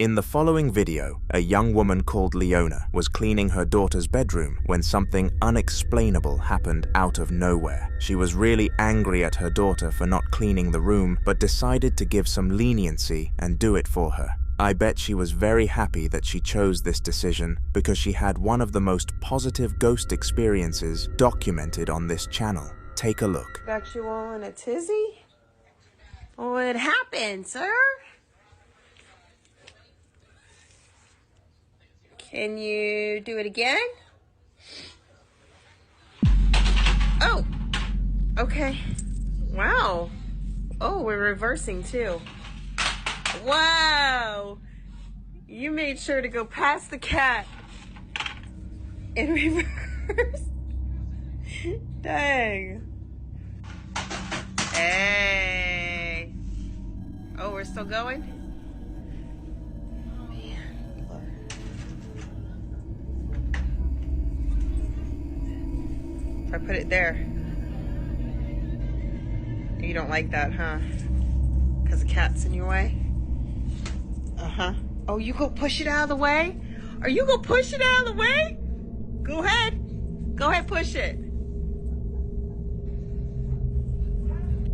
In the following video, a young woman called Leona was cleaning her daughter's bedroom when something unexplainable happened out of nowhere. She was really angry at her daughter for not cleaning the room, but decided to give some leniency and do it for her. I bet she was very happy that she chose this decision because she had one of the most positive ghost experiences documented on this channel. Take a look. Got you all in a tizzy? What happened, sir? Can you do it again? Oh, okay. Wow. Oh, we're reversing too. Wow. You made sure to go past the cat in reverse. Dang. Hey. Oh, we're still going? If I put it there. You don't like that, huh? Because the cat's in your way? Uh-huh. Oh, you go push it out of the way? Are you gonna push it out of the way? Go ahead. Go ahead, push it.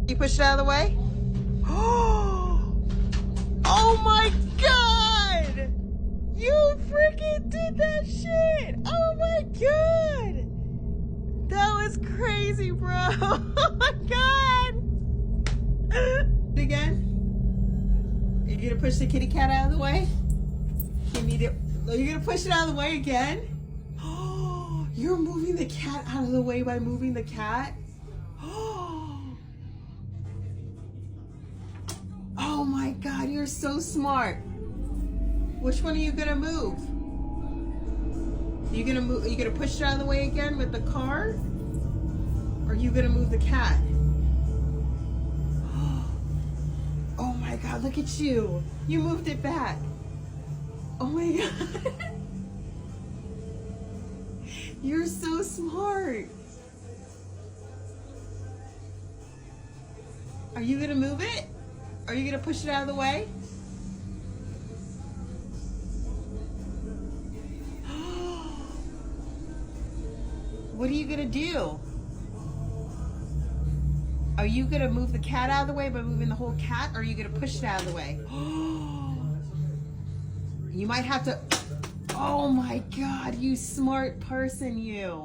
You push it out of the way? Oh my God! You freaking did that shit! Oh my God! That was crazy, bro. Oh my God. Again? Are you gonna push the kitty cat out of the way? Are you gonna push it out of the way again? Oh, you're moving the cat out of the way by moving the cat? Oh my God, you're so smart. Which one are you gonna move? Are you gonna push it out of the way again with the car? Or are you gonna move the cat? Oh my God, look at you. You moved it back. Oh my God. You're so smart. Are you gonna move it? Are you gonna push it out of the way? What are you gonna do? Are you gonna move the cat out of the way by moving the whole cat, or are you gonna push it out of the way? You might have to. Oh my God, you smart person, you.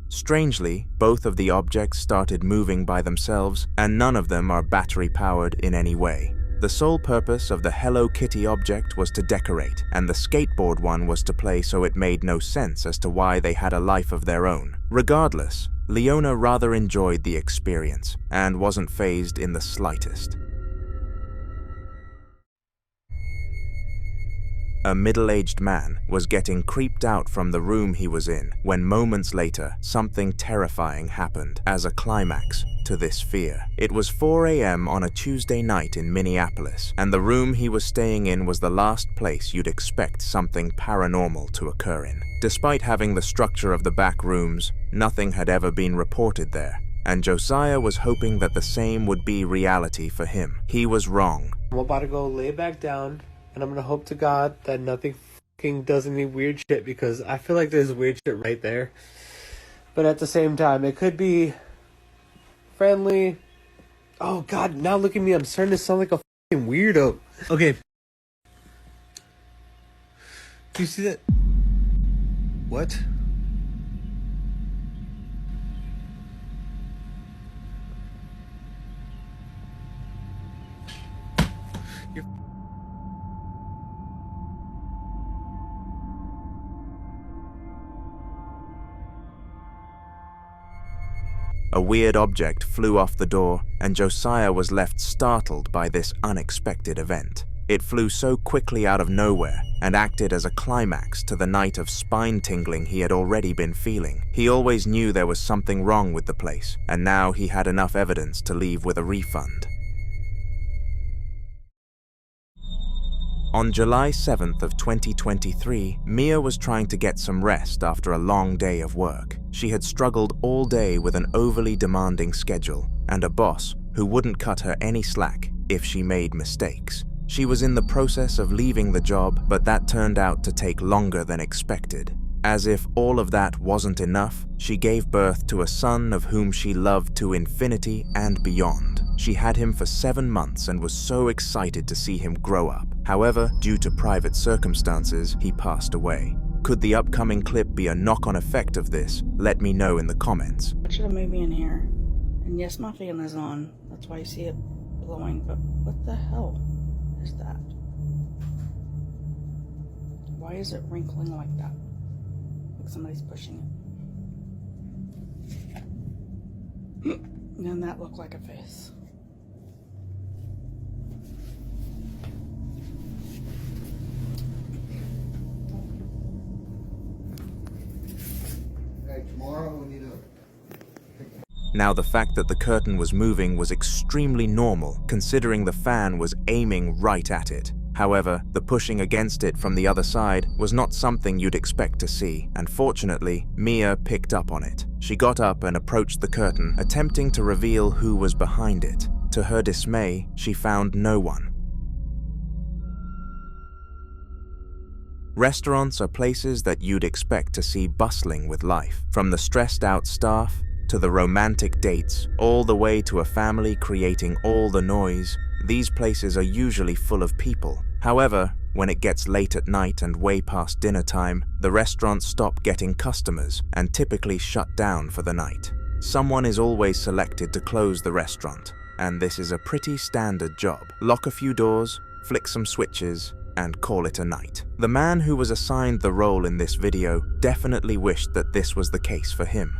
Strangely, both of the objects started moving by themselves, and none of them are battery-powered in any way. The sole purpose of the Hello Kitty object was to decorate, and the skateboard one was to play, so it made no sense as to why they had a life of their own. Regardless, Leona rather enjoyed the experience, and wasn't fazed in the slightest. A middle-aged man was getting creeped out from the room he was in when moments later something terrifying happened as a climax to this fear. It was 4 a.m. on a Tuesday night in Minneapolis, and the room he was staying in was the last place you'd expect something paranormal to occur in. Despite having the structure of the back rooms, nothing had ever been reported there, and Josiah was hoping that the same would be reality for him. He was wrong. I'm about to go lay back down, and I'm gonna hope to God that nothing fucking does any weird shit, because I feel like there's weird shit right there. But at the same time, it could be friendly. Oh God, now look at me. I'm starting to sound like a fucking weirdo. Okay. Do you see that? What? A weird object flew off the door, and Josiah was left startled by this unexpected event. It flew so quickly out of nowhere and acted as a climax to the night of spine tingling he had already been feeling. He always knew there was something wrong with the place, and now he had enough evidence to leave with a refund. On July 7th of 2023, Mia was trying to get some rest after a long day of work. She had struggled all day with an overly demanding schedule and a boss who wouldn't cut her any slack if she made mistakes. She was in the process of leaving the job, but that turned out to take longer than expected. As if all of that wasn't enough, she gave birth to a son of whom she loved to infinity and beyond. She had him for 7 months and was so excited to see him grow up. However, due to private circumstances, he passed away. Could the upcoming clip be a knock-on effect of this? Let me know in the comments. Watching a movie in here, and yes, my fan is on. That's why you see it blowing, but what the hell is that? Why is it wrinkling like that? Like somebody's pushing it. And then that looked like a face. Hey, tomorrow we need to... Now, the fact that the curtain was moving was extremely normal, considering the fan was aiming right at it. However, the pushing against it from the other side was not something you'd expect to see, and fortunately, Mia picked up on it. She got up and approached the curtain, attempting to reveal who was behind it. To her dismay, she found no one. Restaurants are places that you'd expect to see bustling with life, from the stressed-out staff to the romantic dates, all the way to a family creating all the noise. These places are usually full of people. However, when it gets late at night and way past dinner time, the restaurants stop getting customers and typically shut down for the night. Someone is always selected to close the restaurant, and this is a pretty standard job. Lock a few doors, flick some switches, and call it a night. The man who was assigned the role in this video definitely wished that this was the case for him.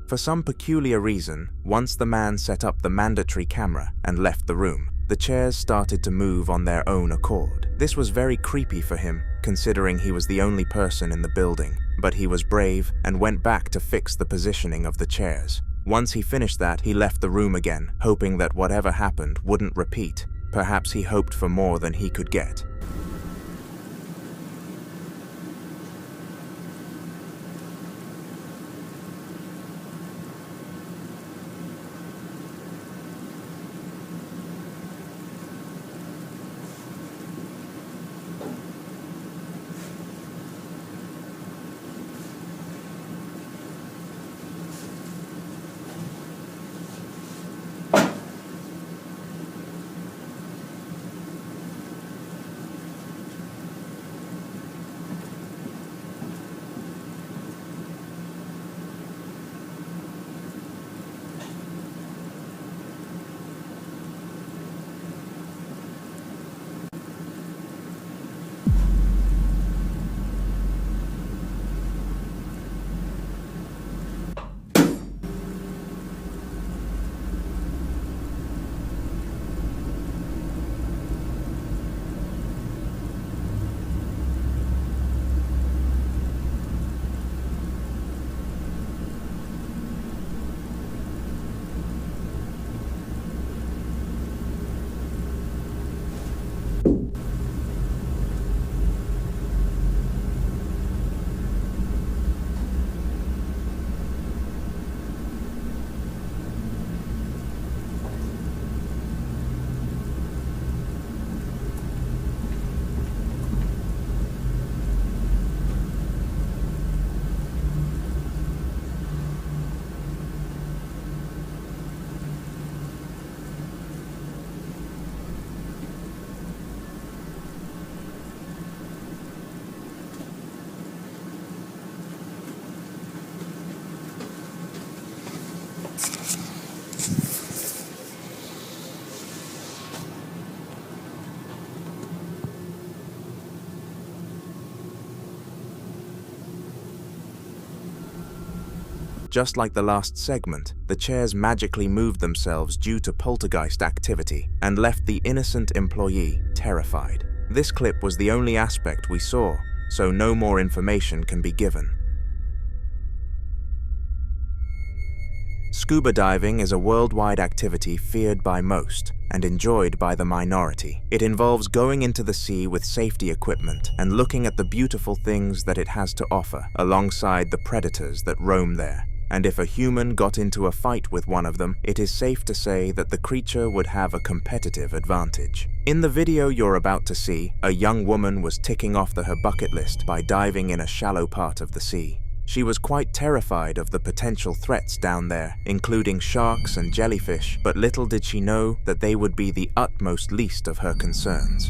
For some peculiar reason, once the man set up the mandatory camera and left the room, the chairs started to move on their own accord. This was very creepy for him, considering he was the only person in the building, but he was brave and went back to fix the positioning of the chairs. Once he finished that, he left the room again, hoping that whatever happened wouldn't repeat. Perhaps he hoped for more than he could get. Just like the last segment, the chairs magically moved themselves due to poltergeist activity and left the innocent employee terrified. This clip was the only aspect we saw, so no more information can be given. Scuba diving is a worldwide activity feared by most and enjoyed by the minority. It involves going into the sea with safety equipment and looking at the beautiful things that it has to offer, alongside the predators that roam there. And if a human got into a fight with one of them, it is safe to say that the creature would have a competitive advantage. In the video you're about to see, a young woman was ticking off her bucket list by diving in a shallow part of the sea. She was quite terrified of the potential threats down there, including sharks and jellyfish, but little did she know that they would be the utmost least of her concerns.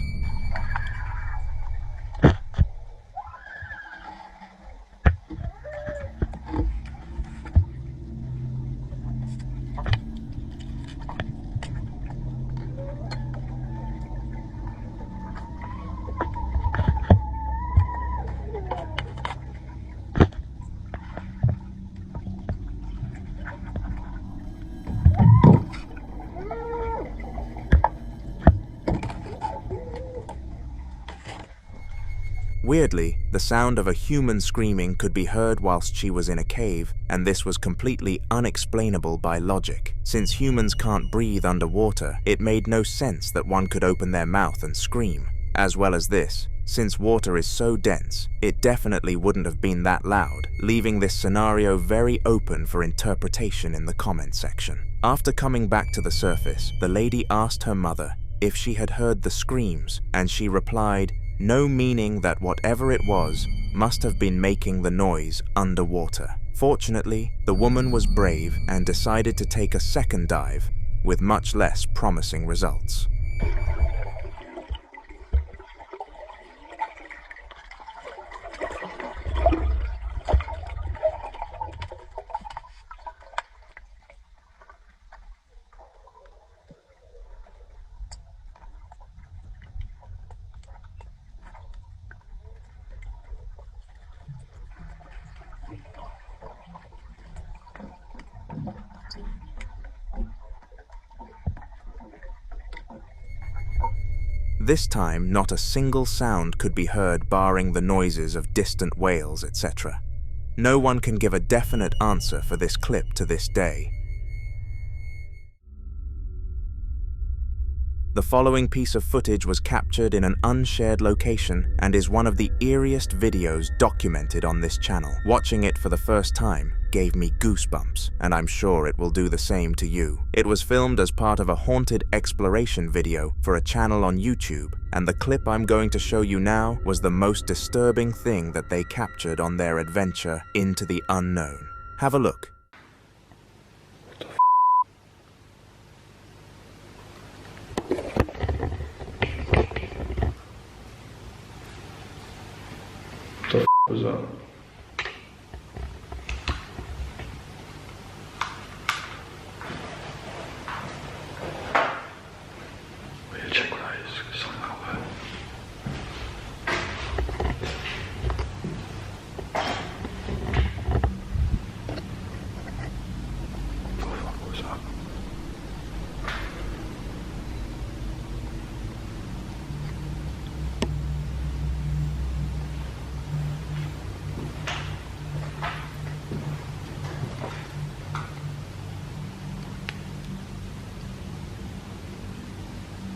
Weirdly, the sound of a human screaming could be heard whilst she was in a cave, and this was completely unexplainable by logic. Since humans can't breathe underwater, it made no sense that one could open their mouth and scream. As well as this, since water is so dense, it definitely wouldn't have been that loud, leaving this scenario very open for interpretation in the comment section. After coming back to the surface, the lady asked her mother if she had heard the screams, and she replied, no, meaning that whatever it was must have been making the noise underwater. Fortunately, the woman was brave and decided to take a second dive, with much less promising results. This time, not a single sound could be heard barring the noises of distant whales, etc. No one can give a definite answer for this clip to this day. The following piece of footage was captured in an unshared location and is one of the eeriest videos documented on this channel. Watching it for the first time gave me goosebumps, and I'm sure it will do the same to you. It was filmed as part of a haunted exploration video for a channel on YouTube, and the clip I'm going to show you now was the most disturbing thing that they captured on their adventure into the unknown. Have a look. What the was that? We need to check what that is, because something out there. What the fuck was that?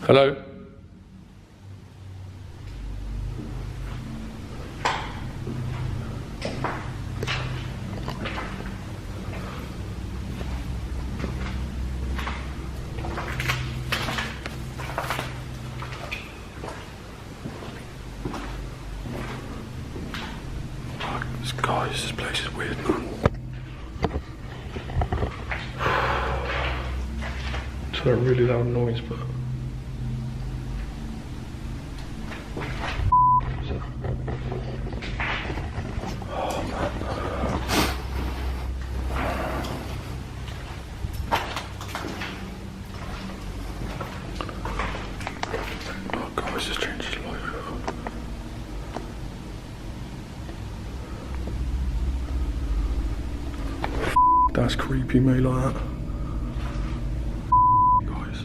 Hello? Fuck, this place is weird, man. It's a really loud noise, but... That's creepy, mate, like that. Guys.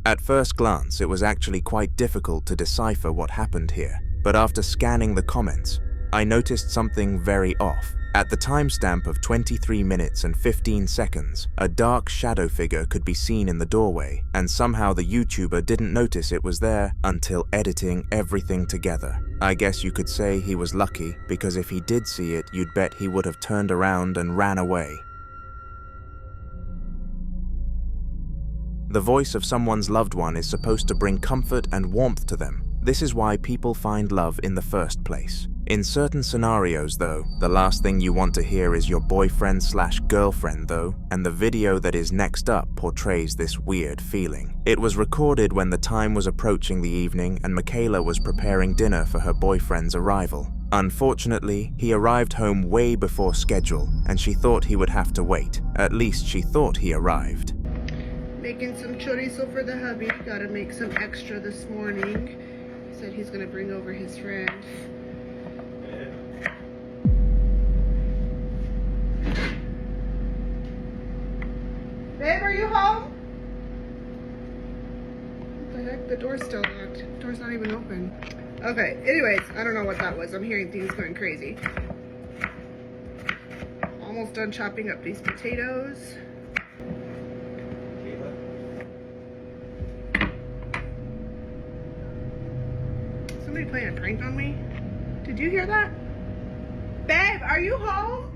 At first glance, it was actually quite difficult to decipher what happened here, but after scanning the comments, I noticed something very off. At the timestamp of 23 minutes and 15 seconds, a dark shadow figure could be seen in the doorway, and somehow the YouTuber didn't notice it was there until editing everything together. I guess you could say he was lucky, because if he did see it, you'd bet he would have turned around and ran away. The voice of someone's loved one is supposed to bring comfort and warmth to them. This is why people find love in the first place. In certain scenarios, though, the last thing you want to hear is your boyfriend/girlfriend, though, and the video that is next up portrays this weird feeling. It was recorded when the time was approaching the evening and Michaela was preparing dinner for her boyfriend's arrival. Unfortunately, he arrived home way before schedule, and she thought he would have to wait. At least she thought he arrived. Making some chorizo for the hubby. Gotta make some extra this morning. Said he's gonna bring over his friend. Babe, are you home? What the heck? The door's still locked. The door's not even open. Okay, anyways, I don't know what that was. I'm hearing things going crazy. Almost done chopping up these potatoes. Somebody playing a prank on me? Did you hear that? Babe, are you home?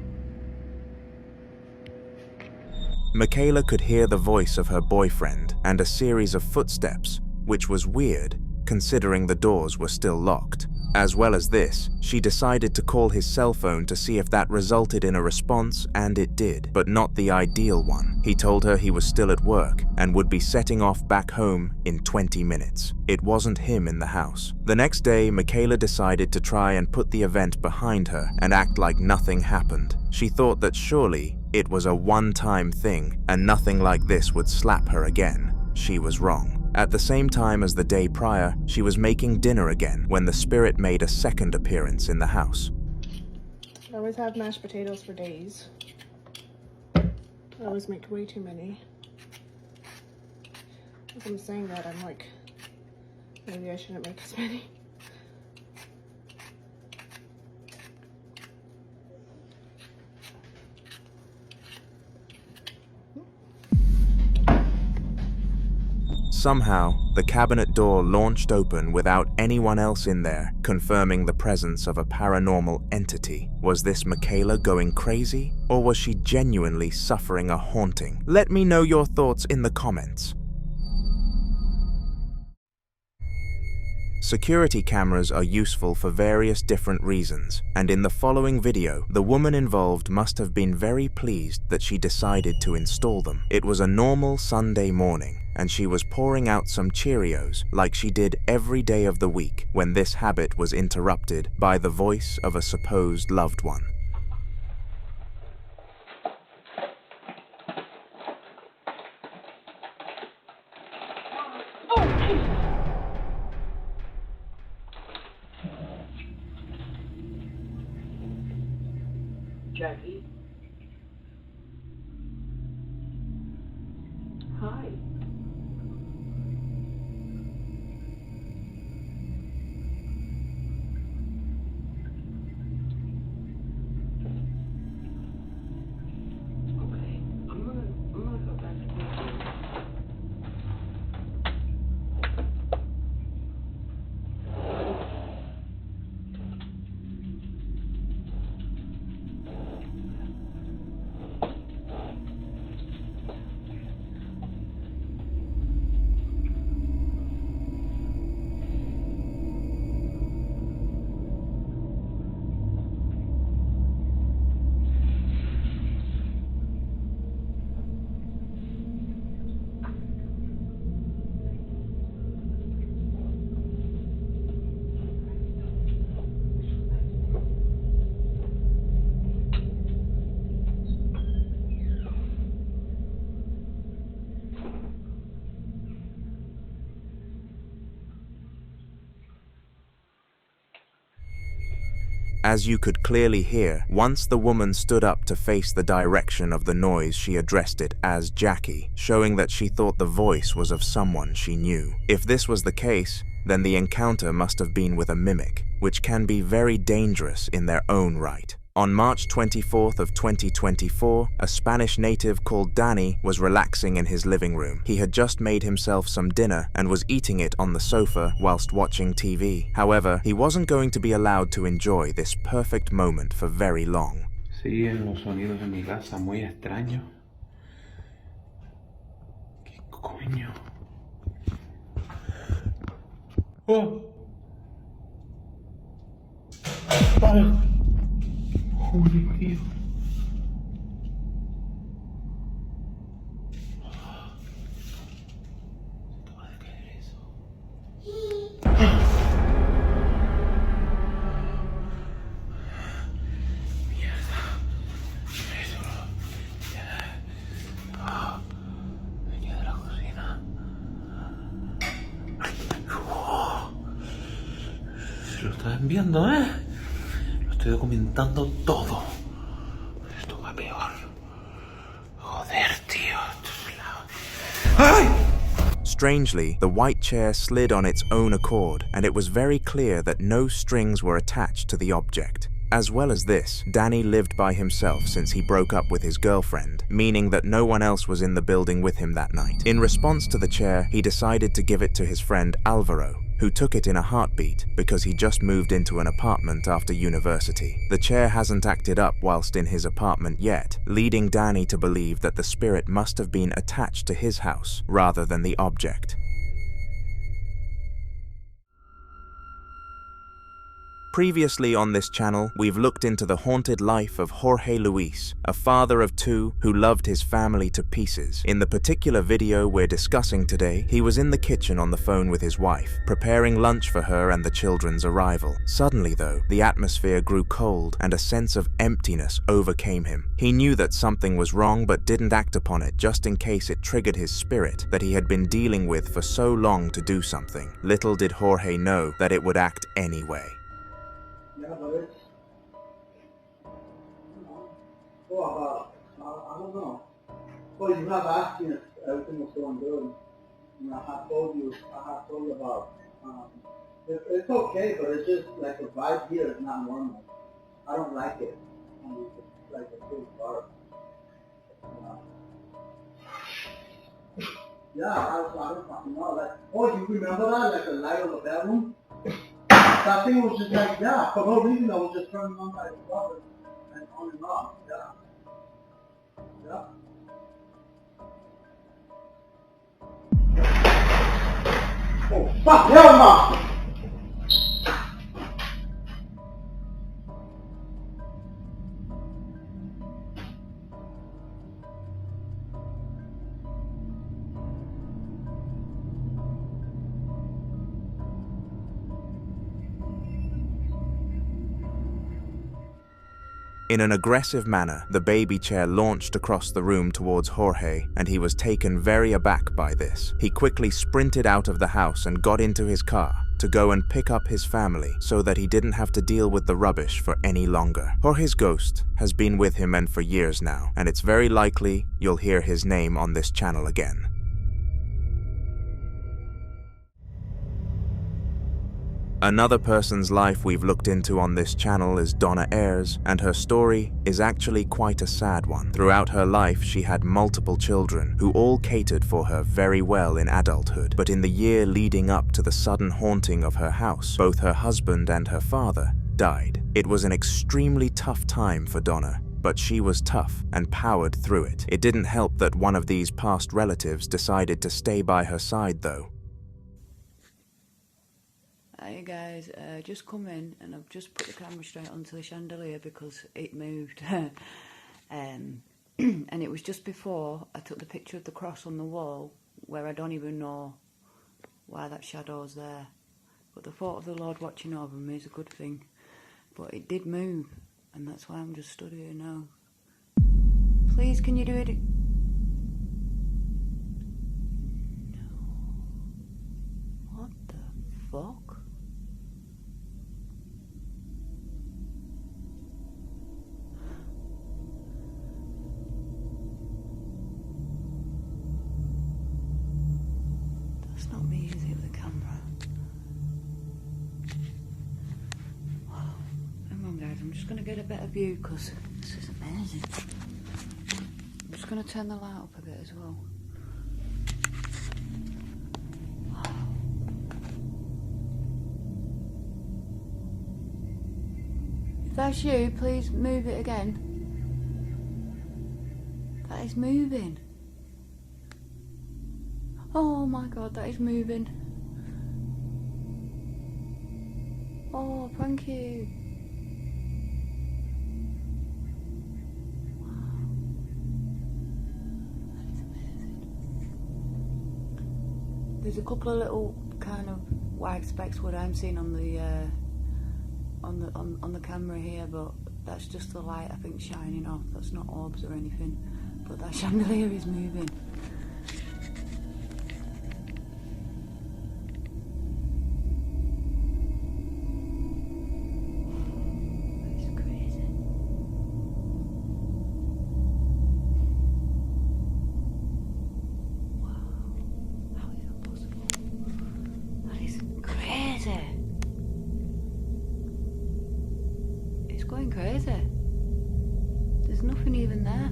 Michaela could hear the voice of her boyfriend and a series of footsteps, which was weird, considering the doors were still locked. As well as this, she decided to call his cell phone to see if that resulted in a response, and it did, but not the ideal one. He told her he was still at work and would be setting off back home in 20 minutes. It wasn't him in the house. The next day, Michaela decided to try and put the event behind her and act like nothing happened. She thought that surely it was a one-time thing and nothing like this would slap her again. She was wrong. At the same time as the day prior, she was making dinner again when the spirit made a second appearance in the house. I always have mashed potatoes for days. I always make way too many. As I'm saying that, I'm like, maybe I shouldn't make as many. Somehow, the cabinet door launched open without anyone else in there, confirming the presence of a paranormal entity. Was this Michaela going crazy, or was she genuinely suffering a haunting? Let me know your thoughts in the comments. Security cameras are useful for various different reasons, and in the following video, the woman involved must have been very pleased that she decided to install them. It was a normal Sunday morning, and she was pouring out some Cheerios like she did every day of the week when this habit was interrupted by the voice of a supposed loved one. Jackie? Hi. Okay, I'm gonna go back. As you could clearly hear, once the woman stood up to face the direction of the noise, she addressed it as Jackie, showing that she thought the voice was of someone she knew. If this was the case, then the encounter must have been with a mimic, which can be very dangerous in their own right. On March 24th of 2024, a Spanish native called Danny was relaxing in his living room. He had just made himself some dinner and was eating it on the sofa whilst watching TV. However, he wasn't going to be allowed to enjoy this perfect moment for very long. Siguen los sonidos en mi casa muy extraños. ¿Qué coño? ¡Oh! ¡Ah! Joder, tío. Acaba de caer eso. Mierda. Eso. Venía de la cocina. Se lo están viendo, ¿eh? Estoy documentando todo. Esto va peor. Joder, tío. Esto es la... ¡Ay! Strangely, the white chair slid on its own accord, and it was very clear that no strings were attached to the object. As well as this, Danny lived by himself since he broke up with his girlfriend, meaning that no one else was in the building with him that night. In response to the chair, he decided to give it to his friend Alvaro, who took it in a heartbeat because he just moved into an apartment after university. The chair hasn't acted up whilst in his apartment yet, leading Danny to believe that the spirit must have been attached to his house rather than the object. Previously on this channel, we've looked into the haunted life of Jorge Luis, a father of two who loved his family to pieces. In the particular video we're discussing today, he was in the kitchen on the phone with his wife, preparing lunch for her and the children's arrival. Suddenly though, the atmosphere grew cold and a sense of emptiness overcame him. He knew that something was wrong but didn't act upon it just in case it triggered his spirit that he had been dealing with for so long to do something. Little did Jorge know that it would act anyway. Yeah, but it's, I don't know. Well, you have asked me if everything was going good. And I have told you about, it's okay, but it's just like the vibe here is not normal. I don't like it. It's like a big dark. Yeah, I don't fucking know. Like, oh, you remember that? Like the light of the bedroom? That thing was just like, yeah, for no reason I was just turning on by itself and on and off, yeah. Yeah. Oh, fuck, hell no! In an aggressive manner, the baby chair launched across the room towards Jorge, and he was taken very aback by this. He quickly sprinted out of the house and got into his car to go and pick up his family so that he didn't have to deal with the rubbish for any longer. Jorge's ghost has been with him and for years now, and it's very likely you'll hear his name on this channel again. Another person's life we've looked into on this channel is Donna Ayres, and her story is actually quite a sad one. Throughout her life, she had multiple children who all catered for her very well in adulthood, but in the year leading up to the sudden haunting of her house, both her husband and her father died. It was an extremely tough time for Donna, but she was tough and powered through it. It didn't help that one of these past relatives decided to stay by her side though. Hey guys, just come in and I've just put the camera straight onto the chandelier because it moved. And it was just before I took the picture of the cross on the wall where I don't even know why that shadow's there. But the thought of the Lord watching over me is a good thing. But it did move, and that's why I'm just stood here now. Please, can you do it? No. What the fuck? just going to get a better view because this is amazing. I'm just going to turn the light up a bit as well. Wow. If that's you, please move it again. That is moving. Oh my god, that is moving. Oh, thank you. Wow. That is amazing. There's a couple of little kind of white specks what I'm seeing on the camera here, but that's just the light I think shining off. That's not orbs or anything. But that chandelier is moving. That's crazy. Wow. How is that possible? That is crazy. It's going crazy. There's nothing even there.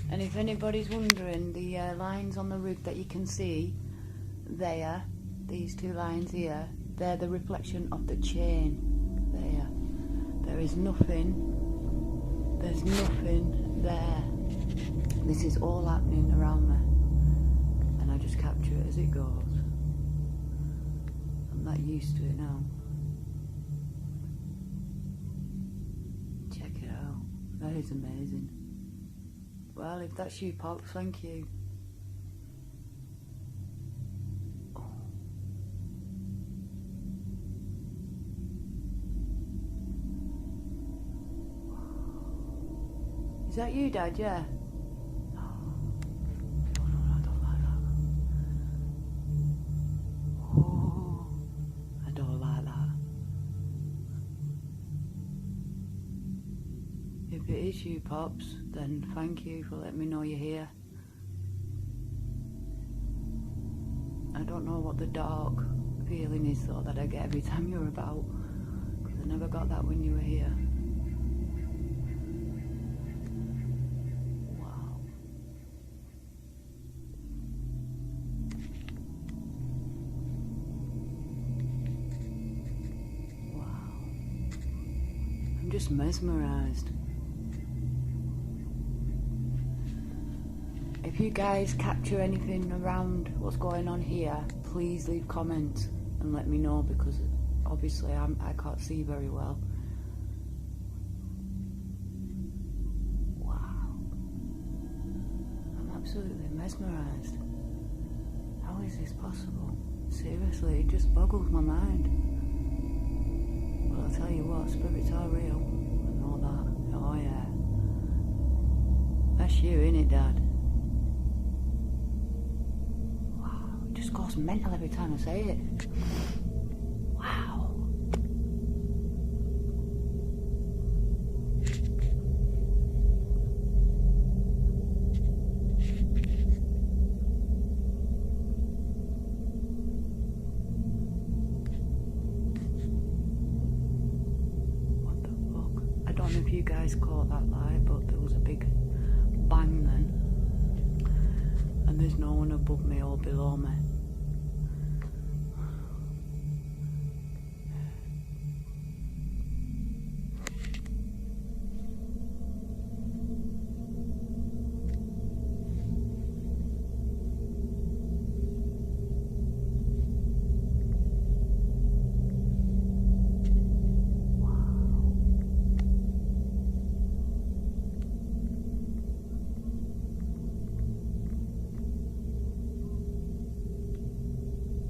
And if anybody's wondering, the lines on the roof that you can see there, these two lines here, they're the reflection of the chain there. There is nothing, there's nothing there. This is all happening around me. And I just capture it as it goes. I'm not used to it now. Check it out. That is amazing. Well, if that's you, Pop, thank you. Oh. Is that you, Dad? Yeah. Oh, no, I don't like that. Oh, I don't like that. If it is you, Pops, then thank you for letting me know you're here. I don't know what the dark feeling is though that I get every time you're about, because I never got that when you were here. Wow. Wow. I'm just mesmerized. If you guys capture anything around what's going on here, please leave comments and let me know, because obviously I can't see very well. Wow. I'm absolutely mesmerised. How is this possible? Seriously, it just boggles my mind. Well, I'll tell you what, spirits are real. I know that. Oh yeah. That's you, innit, Dad? Just goes mental every time I say it. Wow. What the fuck? I don't know if you guys caught that light, but there was a big bang then. And there's no one above me or below me.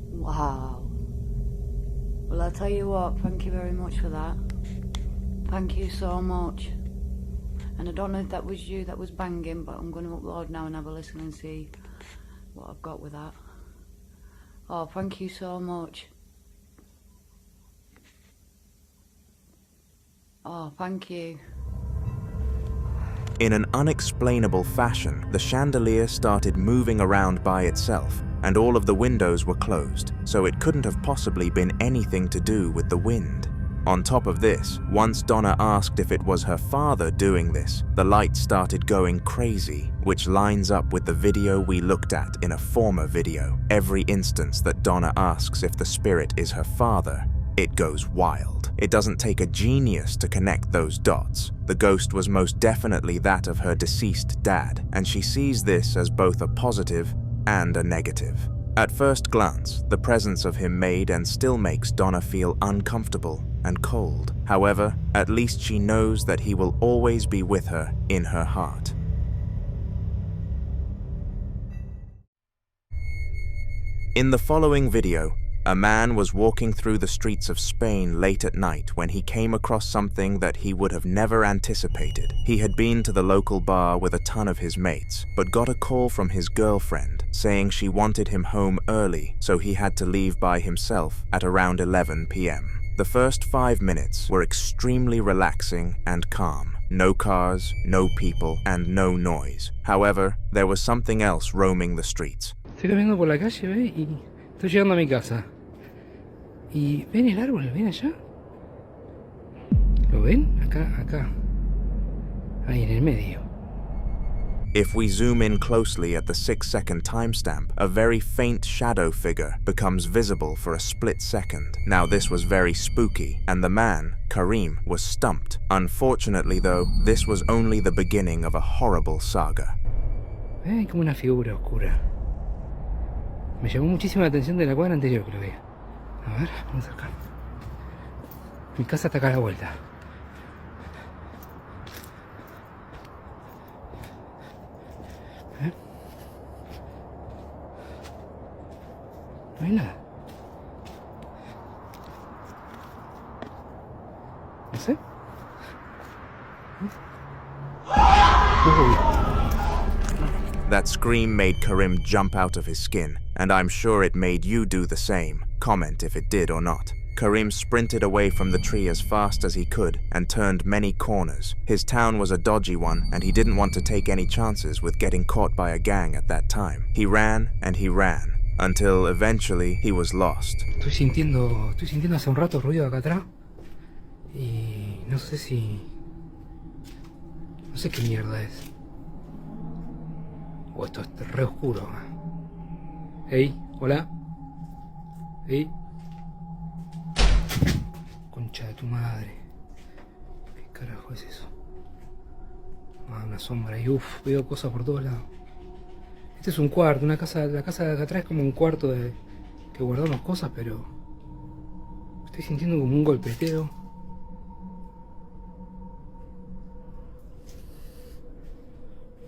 Wow. Well, I'll tell you what, thank you very much for that. Thank you so much. And I don't know if that was you that was banging, but I'm going to upload now and have a listen and see what I've got with that. Oh, thank you so much. Oh, thank you. In an unexplainable fashion, the chandelier started moving around by itself, and all of the windows were closed, so it couldn't have possibly been anything to do with the wind. On top of this, once Donna asked if it was her father doing this, the lights started going crazy, which lines up with the video we looked at in a former video. Every instance that Donna asks if the spirit is her father, it goes wild. It doesn't take a genius to connect those dots. The ghost was most definitely that of her deceased dad, and she sees this as both a positive and a negative. At first glance, the presence of him made and still makes Donna feel uncomfortable and cold. However, at least she knows that he will always be with her in her heart. In the following video, a man was walking through the streets of Spain late at night when he came across something that he would have never anticipated. He had been to the local bar with a ton of his mates, but got a call from his girlfriend saying she wanted him home early, so he had to leave by himself at around 11 p.m. The first 5 minutes were extremely relaxing and calm. No cars, no people, and no noise. However, there was something else roaming the streets. Estoy caminando por la calle, ¿ves? Y estoy llegando a mi casa. Y ven el árbol, ven allá. ¿Lo ven? Acá. Ahí en el medio. If we zoom in closely at the 6-second timestamp, a very faint shadow figure becomes visible for a split second. Now this was very spooky, and the man, Karim, was stumped. Unfortunately though, this was only the beginning of a horrible saga. Hay como una figura oscura. Me llamó muchísimo la atención de la cuadra anterior que lo veía. A ver, vamos acá. Mi casa está acá a la vuelta. ¿Eh? No hay nada. No sé. That scream made Karim jump out of his skin, and I'm sure it made you do the same. Comment if it did or not. Karim sprinted away from the tree as fast as he could and turned many corners. His town was a dodgy one, and he didn't want to take any chances with getting caught by a gang at that time. He ran and he ran, until eventually he was lost. Estoy sintiendo hace un rato ruido acá atrás. Y no sé qué mierda es. Oh, esto es re oscuro. Ey, hola. Ey. Concha de tu madre. ¿Qué carajo es eso? Ah, una sombra. Y veo cosas por todos lados. Este es un cuarto, la casa de acá atrás es como un cuarto que guardamos cosas, pero estoy sintiendo como un golpeteo.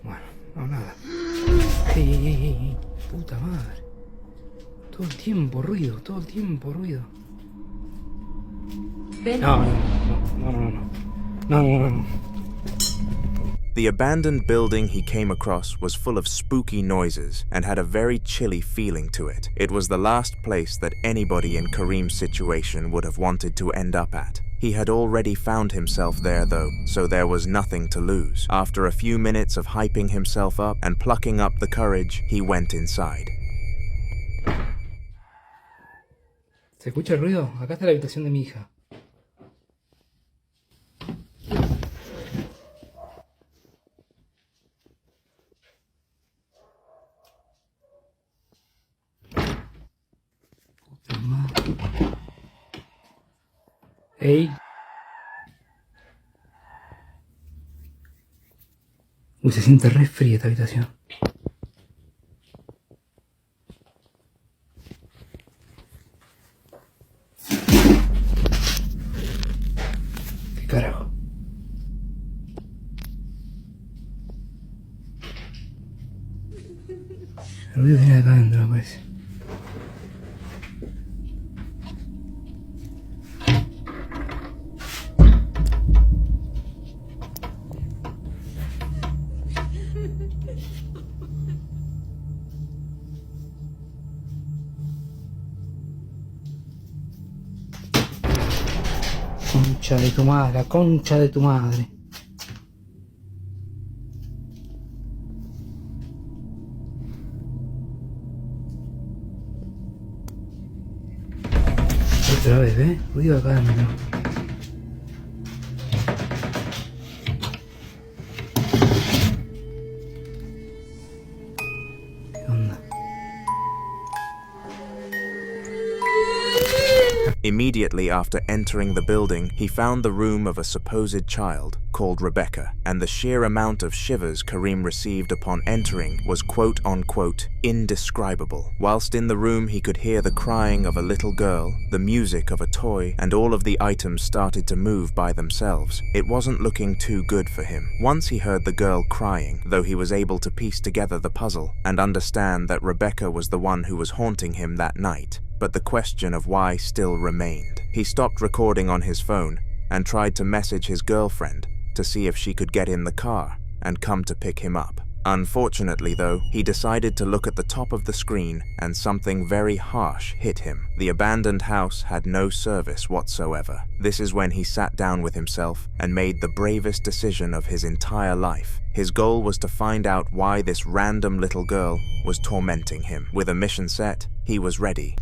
Bueno, no, nada. Ey, puta madre. Todo el tiempo ruido. No. The abandoned building he came across was full of spooky noises and had a very chilly feeling to it. It was the last place that anybody in Karim's situation would have wanted to end up at. He had already found himself there though, so there was nothing to lose. After a few minutes of hyping himself up and plucking up the courage, he went inside. ¿Se escucha el ruido? Acá está la habitación de mi hija. Puta madre. Ey. Uy, se siente re fría esta habitación. ¿Qué carajo? El ruido viene de acá adentro, me parece. concha de tu madre, la concha de tu madre. Otra vez, ¿ves? Ruido acá de menor. ¿Qué onda? Immediately after entering the building, he found the room of a supposed child called Rebecca, and the sheer amount of shivers Kareem received upon entering was quote-unquote indescribable. Whilst in the room, he could hear the crying of a little girl, the music of a toy, and all of the items started to move by themselves. It wasn't looking too good for him. Once he heard the girl crying, though he was able to piece together the puzzle and understand that Rebecca was the one who was haunting him that night. But the question of why still remained. He stopped recording on his phone and tried to message his girlfriend to see if she could get in the car and come to pick him up. Unfortunately though, he decided to look at the top of the screen and something very harsh hit him. The abandoned house had no service whatsoever. This is when he sat down with himself and made the bravest decision of his entire life. His goal was to find out why this random little girl was tormenting him. With a mission set, he was ready.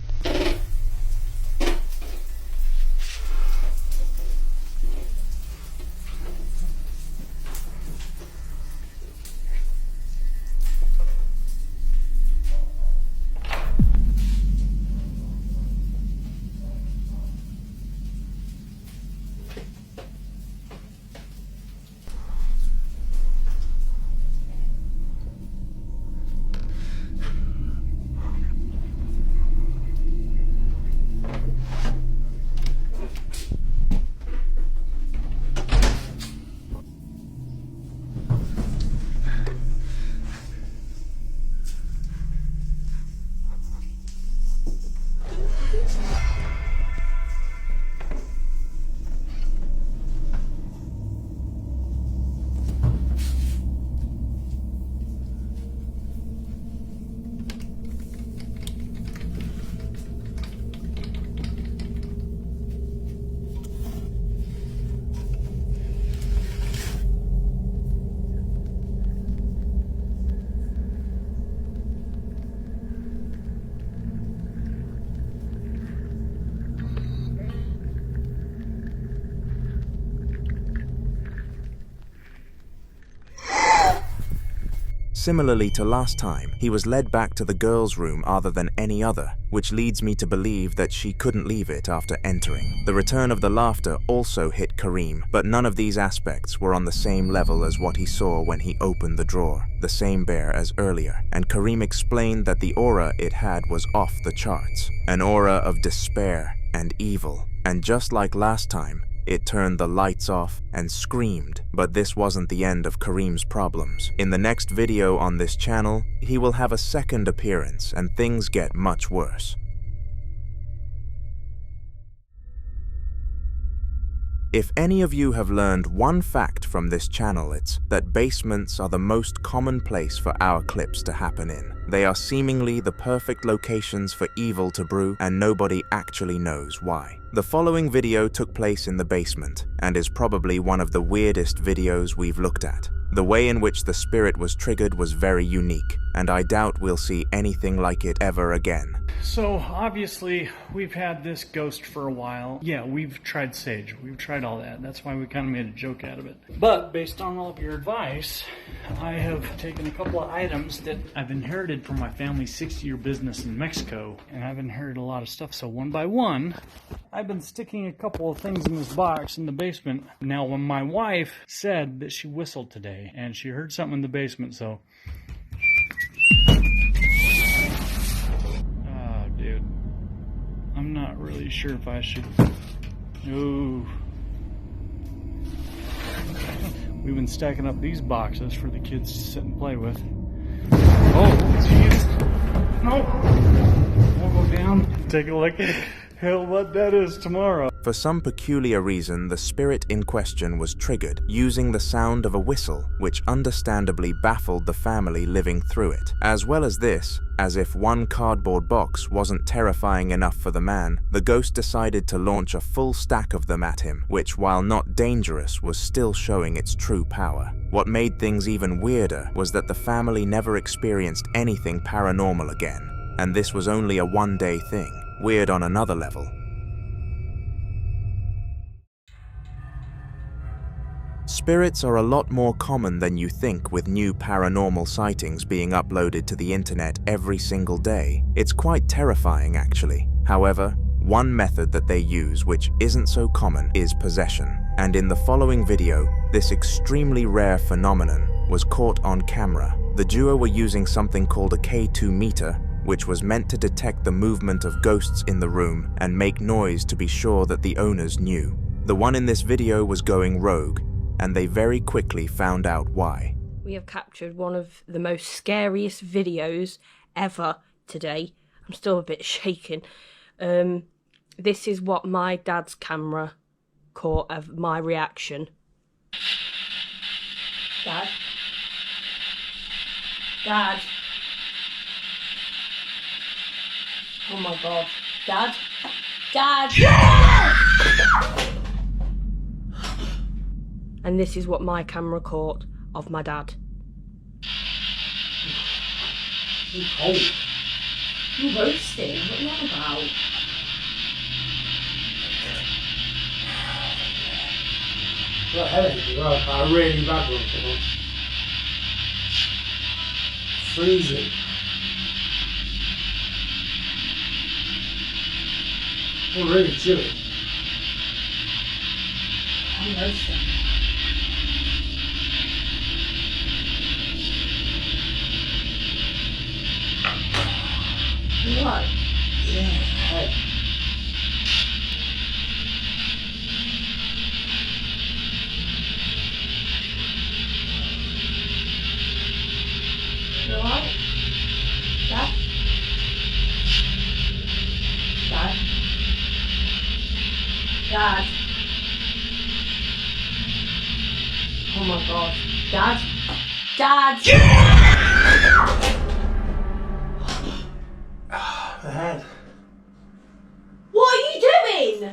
Similarly to last time, he was led back to the girl's room other than any other, which leads me to believe that she couldn't leave it after entering. The return of the laughter also hit Kareem, but none of these aspects were on the same level as what he saw when he opened the drawer, the same bear as earlier, and Kareem explained that the aura it had was off the charts, an aura of despair and evil, and just like last time, it turned the lights off and screamed, but this wasn't the end of Kareem's problems. In the next video on this channel, he will have a second appearance and things get much worse. If any of you have learned one fact from this channel, it's that basements are the most common place for our clips to happen in. They are seemingly the perfect locations for evil to brew, and nobody actually knows why. The following video took place in the basement, and is probably one of the weirdest videos we've looked at. The way in which the spirit was triggered was very unique, and I doubt we'll see anything like it ever again. So, obviously, we've had this ghost for a while. Yeah, we've tried sage. We've tried all that. That's why we kind of made a joke out of it. But, based on all of your advice, I have taken a couple of items that I've inherited from my family's 60-year business in Mexico. And I've inherited a lot of stuff, so one by one, I've been sticking a couple of things in this box in the basement. Now, when my wife said that she whistled today, and she heard something in the basement, so... dude, I'm not really sure if I should... Ooh. We've been stacking up these boxes for the kids to sit and play with. Oh, jeez. No! We'll go down, take a look at what that is tomorrow. For some peculiar reason, the spirit in question was triggered using the sound of a whistle, which understandably baffled the family living through it. As well as this, as if one cardboard box wasn't terrifying enough for the man, the ghost decided to launch a full stack of them at him, which, while not dangerous, was still showing its true power. What made things even weirder was that the family never experienced anything paranormal again, and this was only a one-day thing. Weird on another level. Spirits are a lot more common than you think, with new paranormal sightings being uploaded to the internet every single day. It's quite terrifying, actually. However, one method that they use which isn't so common is possession. And in the following video, this extremely rare phenomenon was caught on camera. The duo were using something called a K2 meter, which was meant to detect the movement of ghosts in the room and make noise to be sure that the owners knew. The one in this video was going rogue, and they very quickly found out why. We have captured one of the most scariest videos ever today. I'm still a bit shaken. This is what my dad's camera caught of my reaction. Dad? Dad? Oh my god. Dad? Dad! And this is what my camera caught of my dad. You cold. You roasting? What are you on about? Got a headache as well. A really bad one for once. Freezing. I'm really chilly. I'm roasting. You what? Yeah, hey. You alright? Dad? Dad? Dad? Oh my god. Dad? Dad! The head. What are you doing?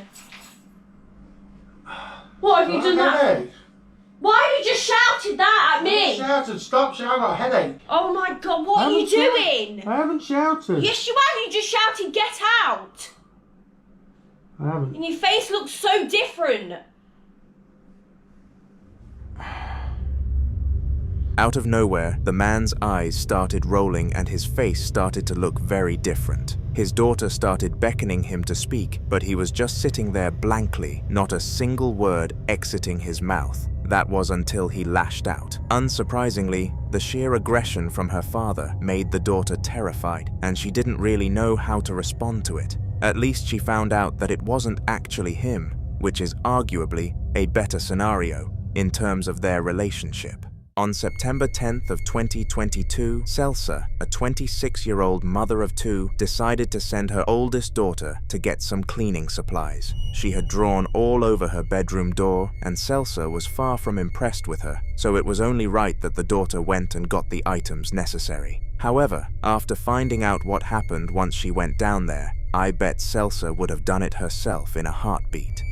What have you done that? Headache. Why have you just shouted that at I me? shouted, stop shouting, I got a headache. Oh my god, what are you doing? I haven't shouted. Yes, you have. You just shouted, get out. I haven't. And your face looks so different. Out of nowhere, the man's eyes started rolling and his face started to look very different. His daughter started beckoning him to speak, but he was just sitting there blankly, not a single word exiting his mouth. That was until he lashed out. Unsurprisingly, the sheer aggression from her father made the daughter terrified, and she didn't really know how to respond to it. At least she found out that it wasn't actually him, which is arguably a better scenario in terms of their relationship. On September 10th of 2022, Celsa, a 26-year-old mother of two, decided to send her oldest daughter to get some cleaning supplies. She had drawn all over her bedroom door, and Celsa was far from impressed with her, so it was only right that the daughter went and got the items necessary. However, after finding out what happened once she went down there, I bet Celsa would have done it herself in a heartbeat.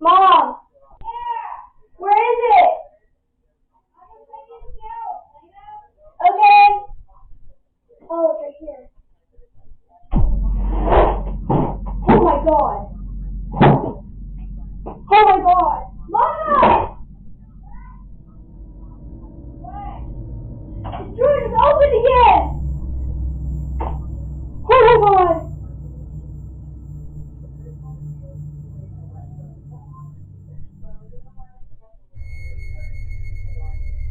Mom! Where is it? Okay. Oh, it's right here. Oh my god. Oh my god. Mom! The door is open again! Oh my god.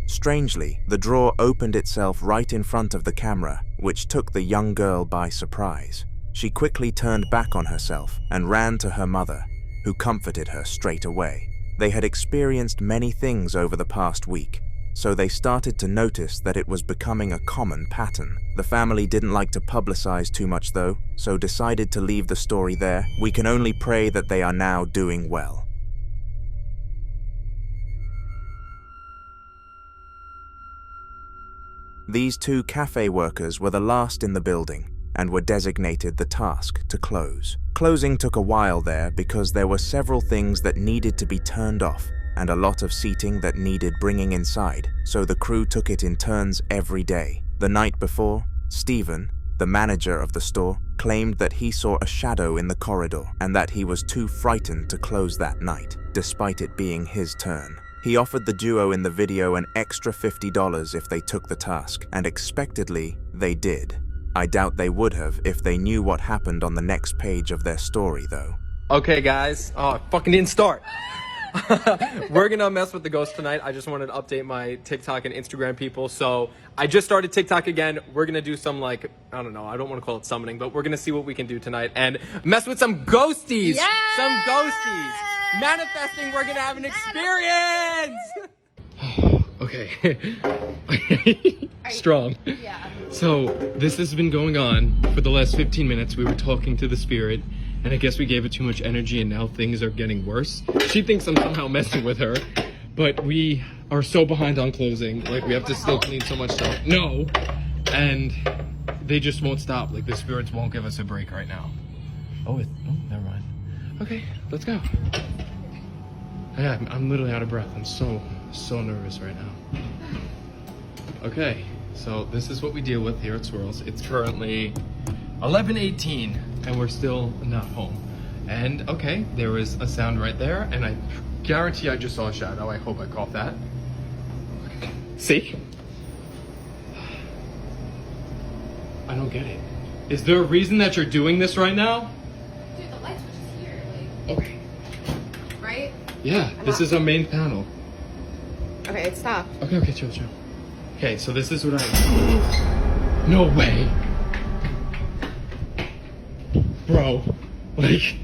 Strangely, the drawer opened itself right in front of the camera, which took the young girl by surprise. She quickly turned back on herself and ran to her mother, who comforted her straight away. They had experienced many things over the past week, so they started to notice that it was becoming a common pattern. The family didn't like to publicize too much though, so decided to leave the story there. We can only pray that they are now doing well. These two cafe workers were the last in the building and were designated the task to close. Closing took a while there because there were several things that needed to be turned off and a lot of seating that needed bringing inside, so the crew took it in turns every day. The night before, Stephen, the manager of the store, claimed that he saw a shadow in the corridor and that he was too frightened to close that night, despite it being his turn. He offered the duo in the video an extra $50 if they took the task, and expectedly, they did. I doubt they would have if they knew what happened on the next page of their story, though. Okay, guys. Oh, I fucking didn't start. We're gonna mess with the ghost tonight. I just wanted to update my TikTok and Instagram people. So I just started TikTok again. We're gonna do some, like, I don't know, I don't want to call it summoning, but we're gonna see what we can do tonight and mess with some ghosties. Yeah! Some ghosties. Manifesting, we're gonna have an experience. Okay. Strong. Yeah. So this has been going on for the last 15 minutes. We were talking to the spirit, and I guess we gave it too much energy, and now things are getting worse. She thinks I'm somehow messing with her, but we are so behind on closing. Like, we have to still clean so much stuff. No. And they just won't stop. Like, the spirits won't give us a break right now. Oh, never mind. Okay, let's go. Yeah, I'm literally out of breath. I'm so nervous right now. Okay, so this is what we deal with here at Swirls. It's currently 11:18 and we're still not home. And okay, there was a sound right there, and I guarantee I just saw a shadow. I hope I caught that. Okay. See? I don't get it. Is there a reason that you're doing this right now? Dude, the light switch is here. Like, okay. Right? Yeah, this is our main panel. Okay, it stopped. Okay, chill. Okay, so this is what I... No way. Bro, like,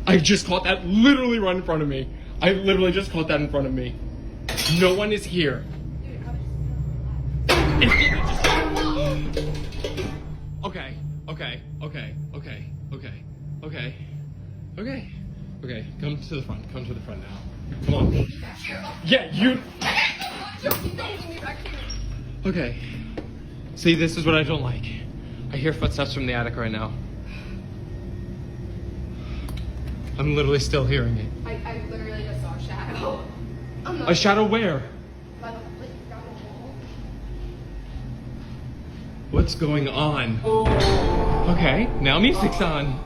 I just caught that literally right in front of me. I literally just caught that in front of me. No one is here. Okay, come to the front now. Come on. Yeah, you... Okay. See, this is what I don't like. I hear footsteps from the attic right now. I'm literally still hearing it. I literally just saw a shadow. A shadow where? By the down the wall. What's going on? Okay, now music's on.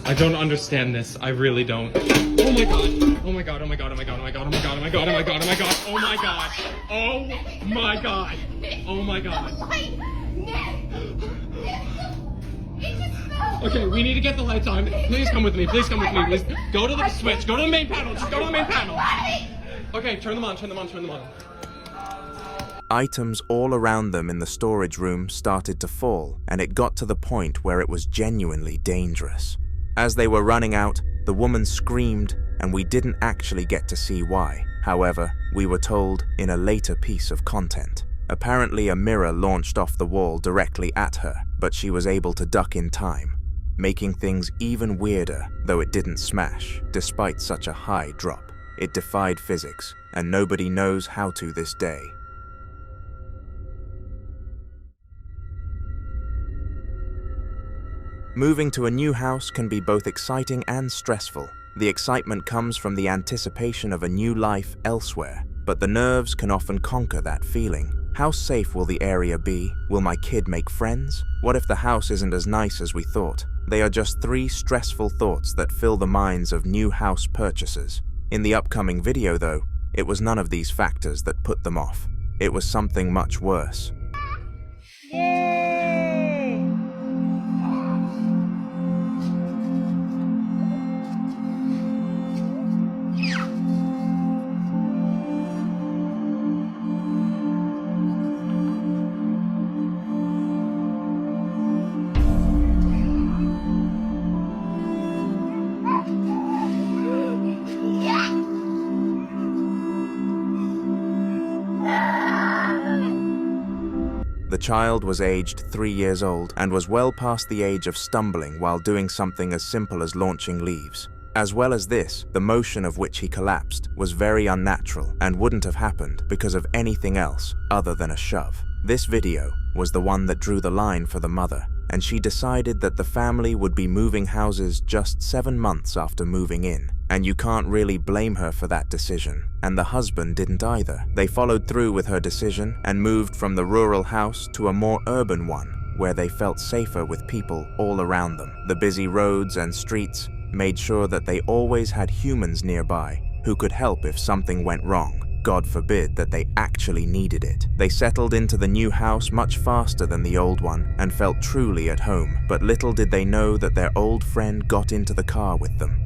I don't understand this. I really don't. Oh my god. Oh my god. Oh my god. Oh my god. Oh my god. Oh my god. Oh my god. Oh my god. Oh my god. Oh my god. Oh my god. Oh my god. Okay, we need to get the lights on. Please come with me. Please come with me. Please go to the switch. Go to the main panel. Just go to the main panel. Okay, turn them on. Turn them on. Turn them on. Items all around them in the storage room started to fall, and it got to the point where it was genuinely dangerous. As they were running out, the woman screamed, and we didn't actually get to see why. However, we were told in a later piece of content. Apparently, a mirror launched off the wall directly at her, but she was able to duck in time, making things even weirder, though it didn't smash, despite such a high drop. It defied physics, and nobody knows how to this day. Moving to a new house can be both exciting and stressful. The excitement comes from the anticipation of a new life elsewhere, but the nerves can often conquer that feeling. How safe will the area be? Will my kid make friends? What if the house isn't as nice as we thought? They are just 3 stressful thoughts that fill the minds of new house purchasers. In the upcoming video, though, it was none of these factors that put them off. It was something much worse. Yay! child was aged 3 years old and was well past the age of stumbling while doing something as simple as launching leaves. As well as this, the motion of which he collapsed was very unnatural and wouldn't have happened because of anything else other than a shove. This video was the one that drew the line for the mother, and she decided that the family would be moving houses just 7 months after moving in. And you can't really blame her for that decision, and the husband didn't either. They followed through with her decision and moved from the rural house to a more urban one, where they felt safer with people all around them. The busy roads and streets made sure that they always had humans nearby who could help if something went wrong. God forbid that they actually needed it. They settled into the new house much faster than the old one and felt truly at home, but little did they know that their old friend got into the car with them.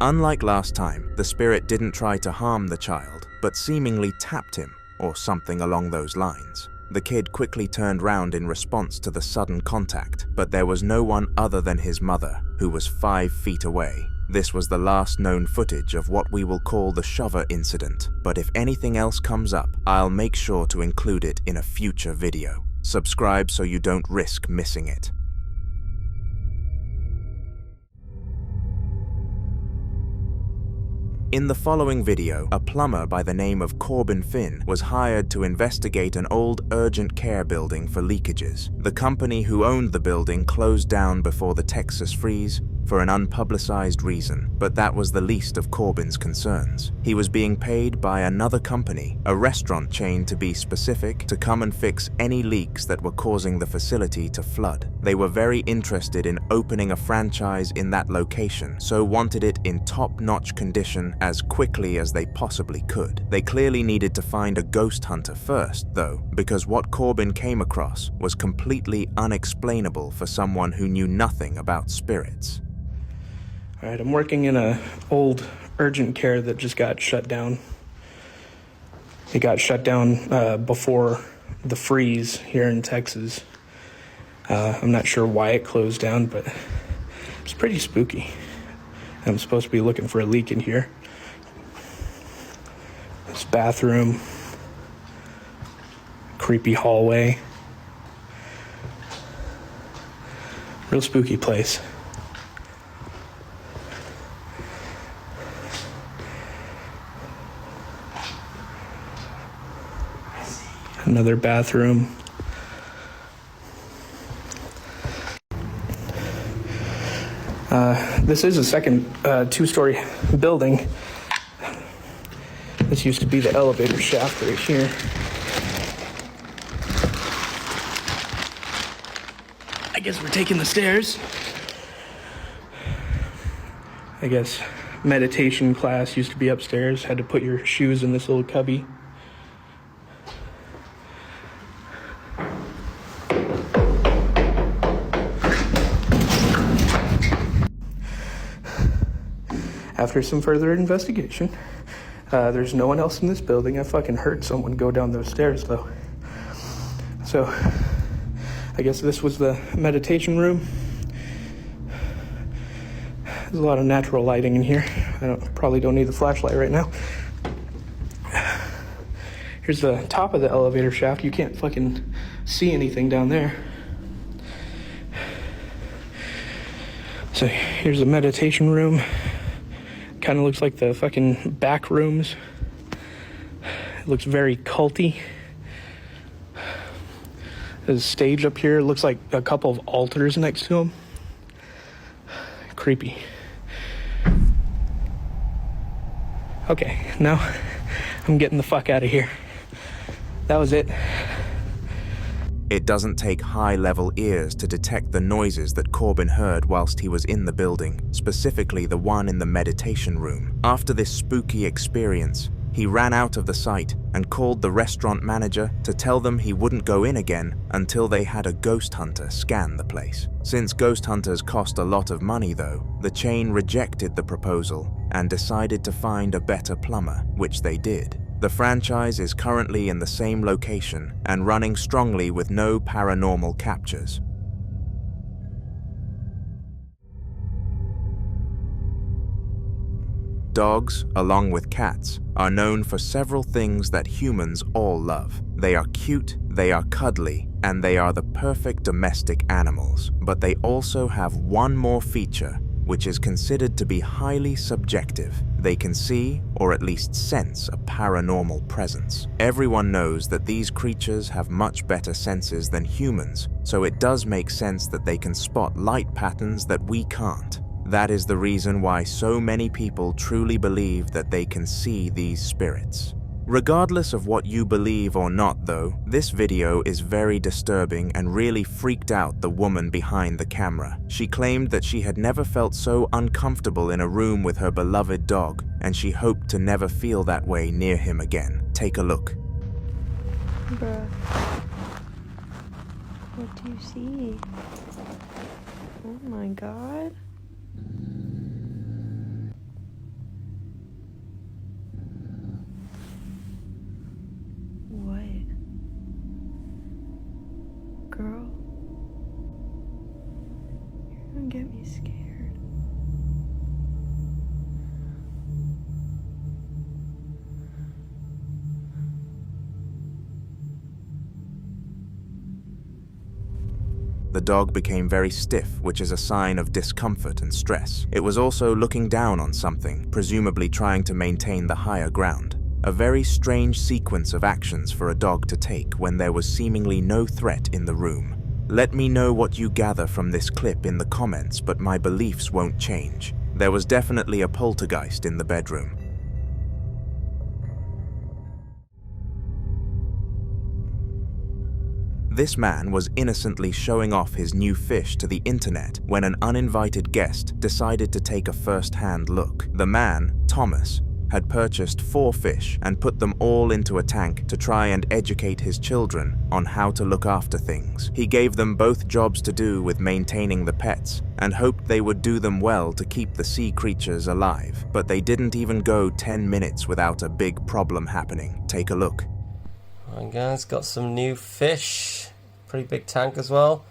Unlike last time, the spirit didn't try to harm the child, but seemingly tapped him, or something along those lines. The kid quickly turned round in response to the sudden contact, but there was no one other than his mother, who was 5 feet away. This was the last known footage of what we will call the shover incident, but if anything else comes up, I'll make sure to include it in a future video. Subscribe so you don't risk missing it. In the following video, a plumber by the name of Corbin Finn was hired to investigate an old urgent care building for leakages. The company who owned the building closed down before the Texas freeze for an unpublicized reason, but that was the least of Corbin's concerns. He was being paid by another company, a restaurant chain to be specific, to come and fix any leaks that were causing the facility to flood. They were very interested in opening a franchise in that location, so wanted it in top-notch condition as quickly as they possibly could. They clearly needed to find a ghost hunter first, though, because what Corbin came across was completely unexplainable for someone who knew nothing about spirits. All right, I'm working in an old urgent care that just got shut down. It got shut down before the freeze here in Texas. I'm not sure why it closed down, but it's pretty spooky. I'm supposed to be looking for a leak in here. This bathroom, creepy hallway. Real spooky place. Another bathroom. This is a second two-story building. This used to be the elevator shaft right here. I guess we're taking the stairs. I guess meditation class used to be upstairs. Had to put your shoes in this little cubby. After some further investigation, there's no one else in this building. I fucking heard someone go down those stairs, though. So, I guess this was the meditation room. There's a lot of natural lighting in here. I probably don't need the flashlight right now. Here's the top of the elevator shaft. You can't fucking see anything down there. So, here's the meditation room. Kind of looks like the fucking back rooms. It looks very culty. There's a stage up here. It looks like a couple of altars next to them. Creepy. Okay, now I'm getting the fuck out of here. That was it. It doesn't take high-level ears to detect the noises that Corbin heard whilst he was in the building, specifically the one in the meditation room. After this spooky experience, he ran out of the site and called the restaurant manager to tell them he wouldn't go in again until they had a ghost hunter scan the place. Since ghost hunters cost a lot of money though, the chain rejected the proposal and decided to find a better plumber, which they did. The franchise is currently in the same location and running strongly with no paranormal captures. Dogs, along with cats, are known for several things that humans all love. They are cute, they are cuddly, and they are the perfect domestic animals. But they also have one more feature, which is considered to be highly subjective. They can see, or at least sense, a paranormal presence. Everyone knows that these creatures have much better senses than humans, so it does make sense that they can spot light patterns that we can't. That is the reason why so many people truly believe that they can see these spirits. Regardless of what you believe or not though, this video is very disturbing and really freaked out the woman behind the camera. She claimed that she had never felt so uncomfortable in a room with her beloved dog, and she hoped to never feel that way near him again. Take a look. Bruh. What do you see? Oh my god. What? Girl? You're gonna get me scared. The dog became very stiff, which is a sign of discomfort and stress. It was also looking down on something, presumably trying to maintain the higher ground. A very strange sequence of actions for a dog to take when there was seemingly no threat in the room. Let me know what you gather from this clip in the comments, but my beliefs won't change. There was definitely a poltergeist in the bedroom. This man was innocently showing off his new fish to the internet when an uninvited guest decided to take a first-hand look. The man, Thomas, had purchased 4 fish and put them all into a tank to try and educate his children on how to look after things. He gave them both jobs to do with maintaining the pets and hoped they would do them well to keep the sea creatures alive. But they didn't even go 10 minutes without a big problem happening. Take a look. Alright guys, got some new fish. Pretty big tank as well.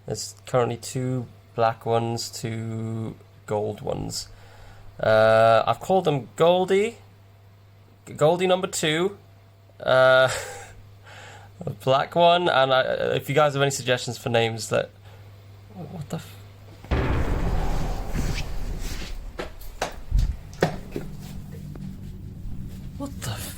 There's currently 2 black ones, 2 gold ones. I've called them Goldie number 2, a black one, and if you guys have any suggestions for names that... What the f... What the f...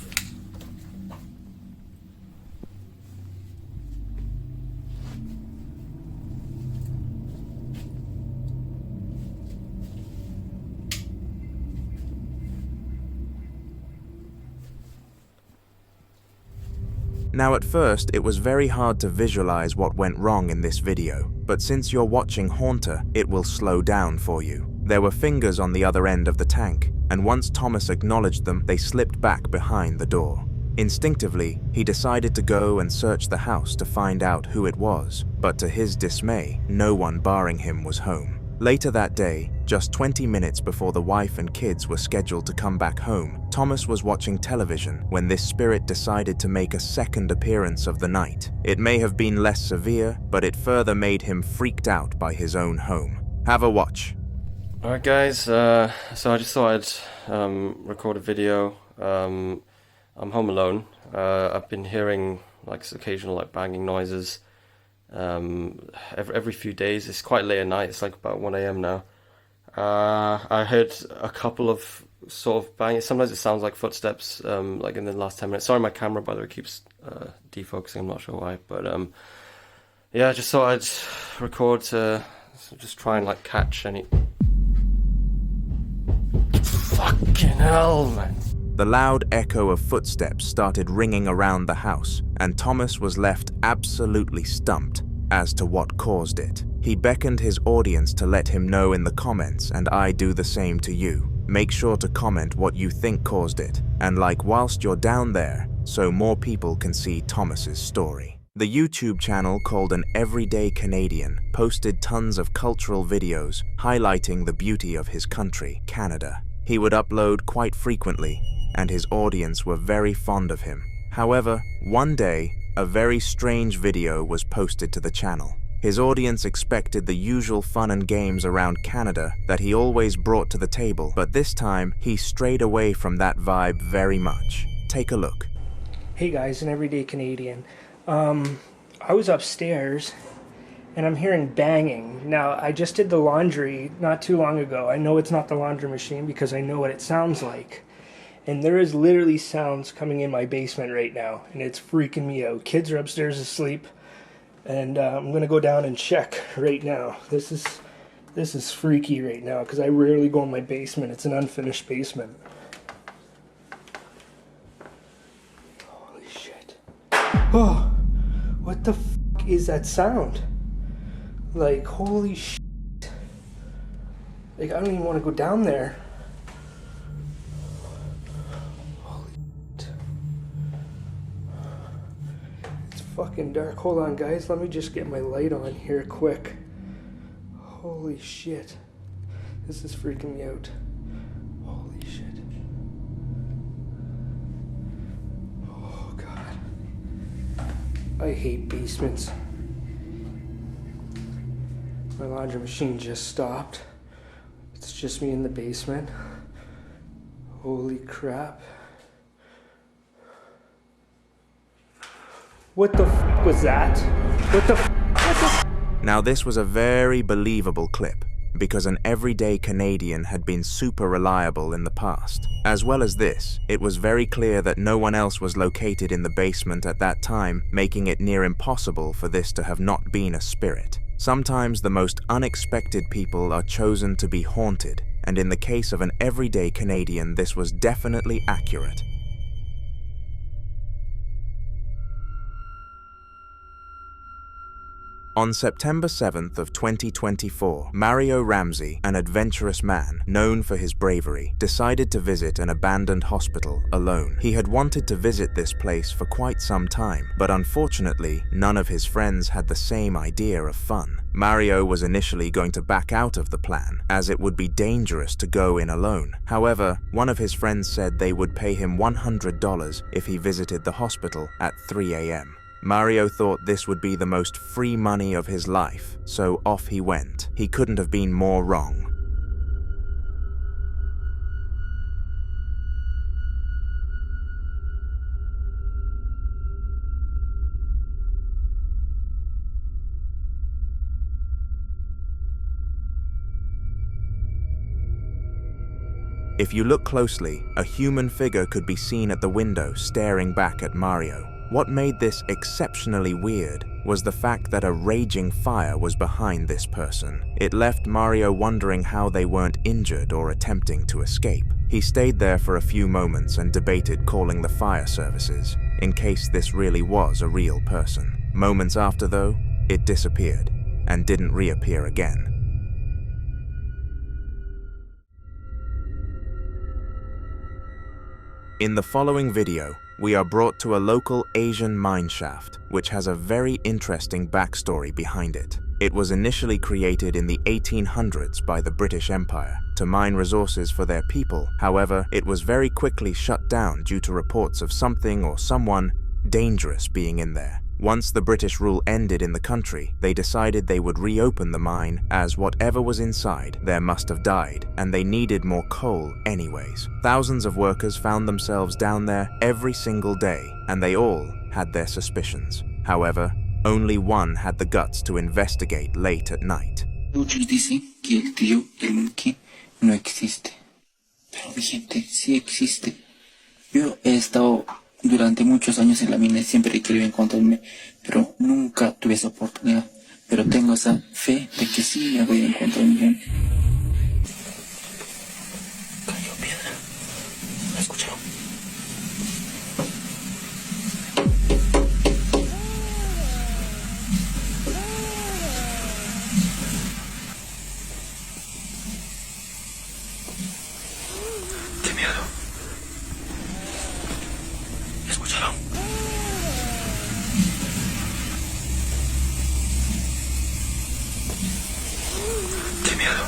Now at first, it was very hard to visualize what went wrong in this video, but since you're watching Haunter, it will slow down for you. There were fingers on the other end of the tank, and once Thomas acknowledged them, they slipped back behind the door. Instinctively, he decided to go and search the house to find out who it was, but to his dismay, no one barring him was home. Later that day, just 20 minutes before the wife and kids were scheduled to come back home, Thomas was watching television when this spirit decided to make a second appearance of the night. It may have been less severe, but it further made him freaked out by his own home. Have a watch. Alright guys, so I just thought I'd record a video. I'm home alone. I've been hearing like occasional like banging noises every few days. It's quite late at night, it's like about 1 AM now. I heard a couple of sort of banging. Sometimes it sounds like footsteps, like in the last 10 minutes. Sorry, my camera, by the way, keeps defocusing. I'm not sure why, but yeah, I just thought I'd record to just try and like catch any... Fucking hell, man. The loud echo of footsteps started ringing around the house, and Thomas was left absolutely stumped as to what caused it. He beckoned his audience to let him know in the comments, and I do the same to you. Make sure to comment what you think caused it, and like whilst you're down there, so more people can see Thomas's story. The YouTube channel called An Everyday Canadian posted tons of cultural videos highlighting the beauty of his country, Canada. He would upload quite frequently, and his audience were very fond of him. However, one day, a very strange video was posted to the channel. His audience expected the usual fun and games around Canada that he always brought to the table, but this time he strayed away from that vibe very much. Take a look. Hey guys, an everyday Canadian. I was upstairs and I'm hearing banging. Now, I just did the laundry not too long ago. I know it's not the laundry machine because I know what it sounds like. And there is literally sounds coming in my basement right now, and it's freaking me out. Kids are upstairs asleep, and I'm going to go down and check right now. This is freaky right now because I rarely go in my basement. It's an unfinished basement. Holy shit. Oh, what the fuck is that sound? Like, holy shit. Like, I don't even want to go down there. Holy shit. It's fucking dark. Hold on, guys. Let me just get my light on here quick. Holy shit. This is freaking me out. Holy shit. Oh, God. I hate basements. My laundry machine just stopped. It's just me in the basement. Holy crap. What the f was that? What the f? Now this was a very believable clip, because an everyday Canadian had been super reliable in the past. As well as this, it was very clear that no one else was located in the basement at that time, making it near impossible for this to have not been a spirit. Sometimes the most unexpected people are chosen to be haunted, and in the case of an everyday Canadian, this was definitely accurate. On September 7th of 2024, Mario Ramsey, an adventurous man known for his bravery, decided to visit an abandoned hospital alone. He had wanted to visit this place for quite some time, but unfortunately, none of his friends had the same idea of fun. Mario was initially going to back out of the plan, as it would be dangerous to go in alone. However, one of his friends said they would pay him $100 if he visited the hospital at 3 a.m. Mario thought this would be the most free money of his life, so off he went. He couldn't have been more wrong. If you look closely, a human figure could be seen at the window staring back at Mario. What made this exceptionally weird was the fact that a raging fire was behind this person. It left Mario wondering how they weren't injured or attempting to escape. He stayed there for a few moments and debated calling the fire services, in case this really was a real person. Moments after, though, it disappeared and didn't reappear again. In the following video, we are brought to a local Asian mine shaft, which has a very interesting backstory behind it. It was initially created in the 1800s by the British Empire to mine resources for their people. However, it was very quickly shut down due to reports of something or someone dangerous being in there. Once the British rule ended in the country, they decided they would reopen the mine, as whatever was inside there must have died, and they needed more coal anyways. Thousands of workers found themselves down there every single day, and they all had their suspicions. However, only one had the guts to investigate late at night. Muchos dicen que el tío, el nuke, no existe. Pero mi gente, sí existe. Yo he estado durante muchos años en la mina y siempre he querido encontrarme, pero nunca tuve esa oportunidad. Pero tengo esa fe de que sí me voy a encontrar mi gente. Cayó piedra. ¿Lo escucharon? ¡Qué miedo! ¿Escucharon? ¡Qué miedo!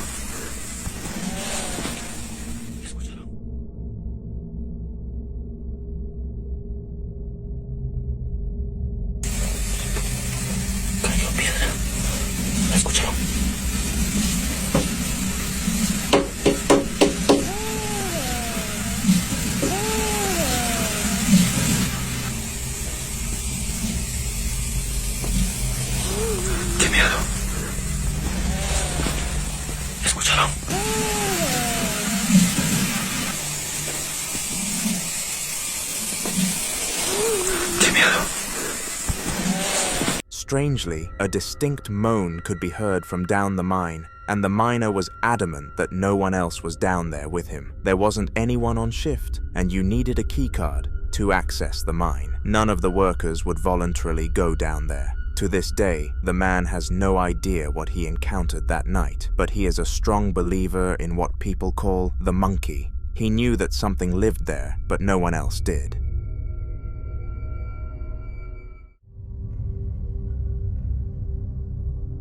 Strangely, a distinct moan could be heard from down the mine, and the miner was adamant that no one else was down there with him. There wasn't anyone on shift, and you needed a keycard to access the mine. None of the workers would voluntarily go down there. To this day, the man has no idea what he encountered that night, but he is a strong believer in what people call the monkey. He knew that something lived there, but no one else did.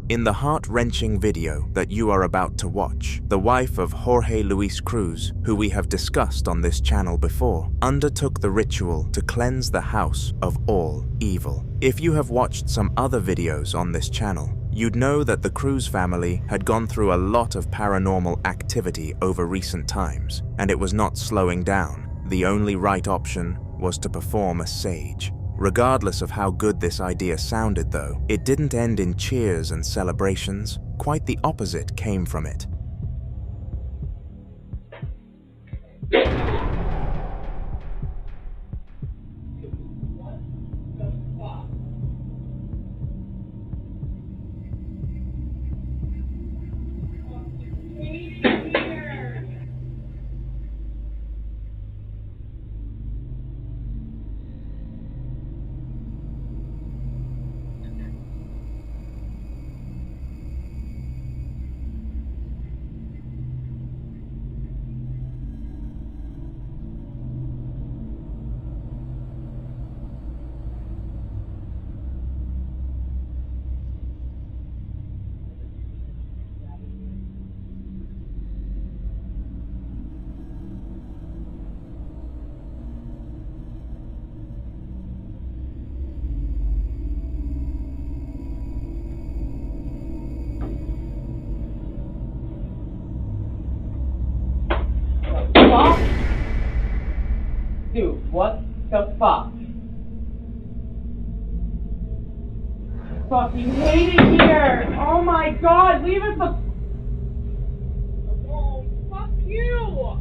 In the heart-wrenching video that you are about to watch, the wife of Jorge Luis Cruz, who we have discussed on this channel before, undertook the ritual to cleanse the house of all evil. If you have watched some other videos on this channel, you'd know that the Cruz family had gone through a lot of paranormal activity over recent times, and it was not slowing down. The only right option was to perform a sage. Regardless of how good this idea sounded though, it didn't end in cheers and celebrations. Quite the opposite came from it. Dude, what the fuck? Fucking hate it here! Oh my god, leave us the... Oh, fuck you!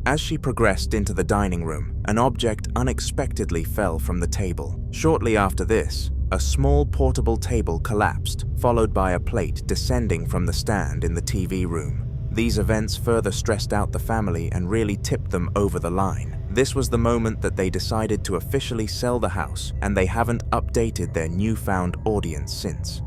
As she progressed into the dining room, an object unexpectedly fell from the table. Shortly after this, a small portable table collapsed, followed by a plate descending from the stand in the TV room. These events further stressed out the family and really tipped them over the line. This was the moment that they decided to officially sell the house, and they haven't updated their newfound audience since.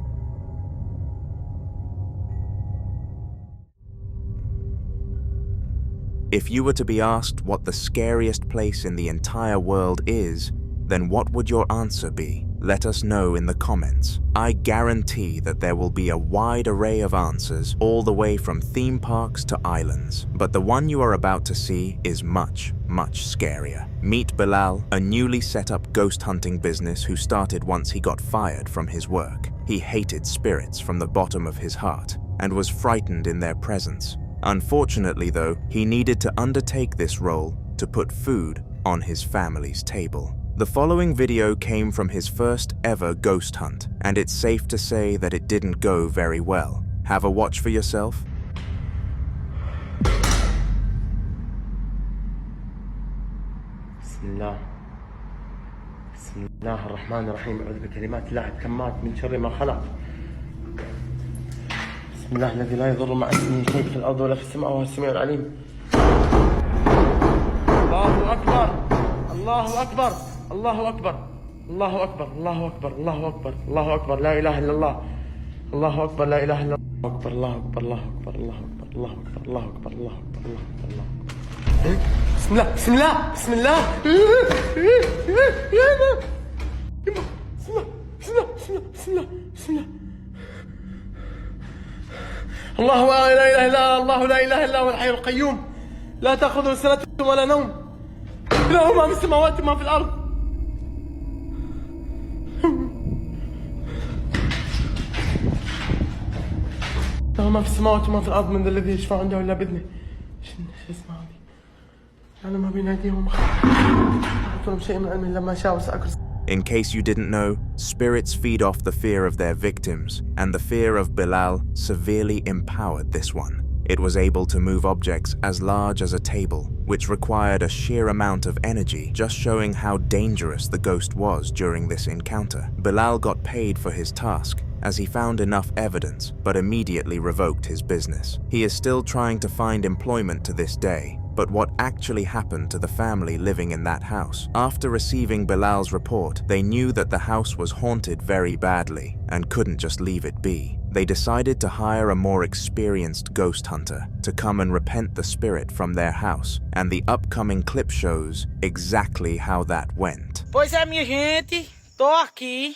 If you were to be asked what the scariest place in the entire world is, then what would your answer be? Let us know in the comments. I guarantee that there will be a wide array of answers, all the way from theme parks to islands. But the one you are about to see is much, much scarier. Meet Bilal, a newly set up ghost hunting business who started once he got fired from his work. He hated spirits from the bottom of his heart and was frightened in their presence. Unfortunately though, he needed to undertake this role to put food on his family's table. The following video came from his first ever ghost hunt, and it's safe to say that it didn't go very well. Have a watch for yourself. Bismillah. Bismillah ar-Rahman ar-Rahim. أعوذ بكلمات الله التامات من شر ما خلق. بسم الله الذي لا يضر مع اسمه شيء في الأرض ولا في السماء وهو السميع العليم. الله أكبر. الله أكبر. الله أكبر. الله أكبر. الله أكبر. الله أكبر. الله أكبر. لا إله إلا الله. الله أكبر. لا إله إلا الله. أكبر. الله أكبر. الله أكبر. الله أكبر. الله أكبر. الله أكبر. الله أكبر. الله أكبر. الله أكبر. بسم الله. بسم الله. بسم الله. يا الله. بسم الله. بسم الله. بسم الله. بسم الله. بسم الله. الله لا إله إلا الله. لا إله إلا هو الحي القيوم. لا تأخذه سنة ولا نوم. له ما في السماوات وما في الأرض. له ما في السماوات وما في الأرض. من ذا الذي يشفع عنده إلا بإذنه. شو اسمه هذه؟ يعلم ما بين أيديهم وما خلفهم شيء من علم إلا ما شاء وسع كرسيه. In case you didn't know, spirits feed off the fear of their victims, and the fear of Bilal severely empowered this one. It was able to move objects as large as a table, which required a sheer amount of energy, just showing how dangerous the ghost was during this encounter. Bilal got paid for his task, as he found enough evidence, but immediately revoked his business. He is still trying to find employment to this day, but what actually happened to the family living in that house? After receiving Bilal's report, they knew that the house was haunted very badly and couldn't just leave it be. They decided to hire a more experienced ghost hunter to come and repent the spirit from their house, and the upcoming clip shows exactly how that went. Pois é, minha gente, tô aqui.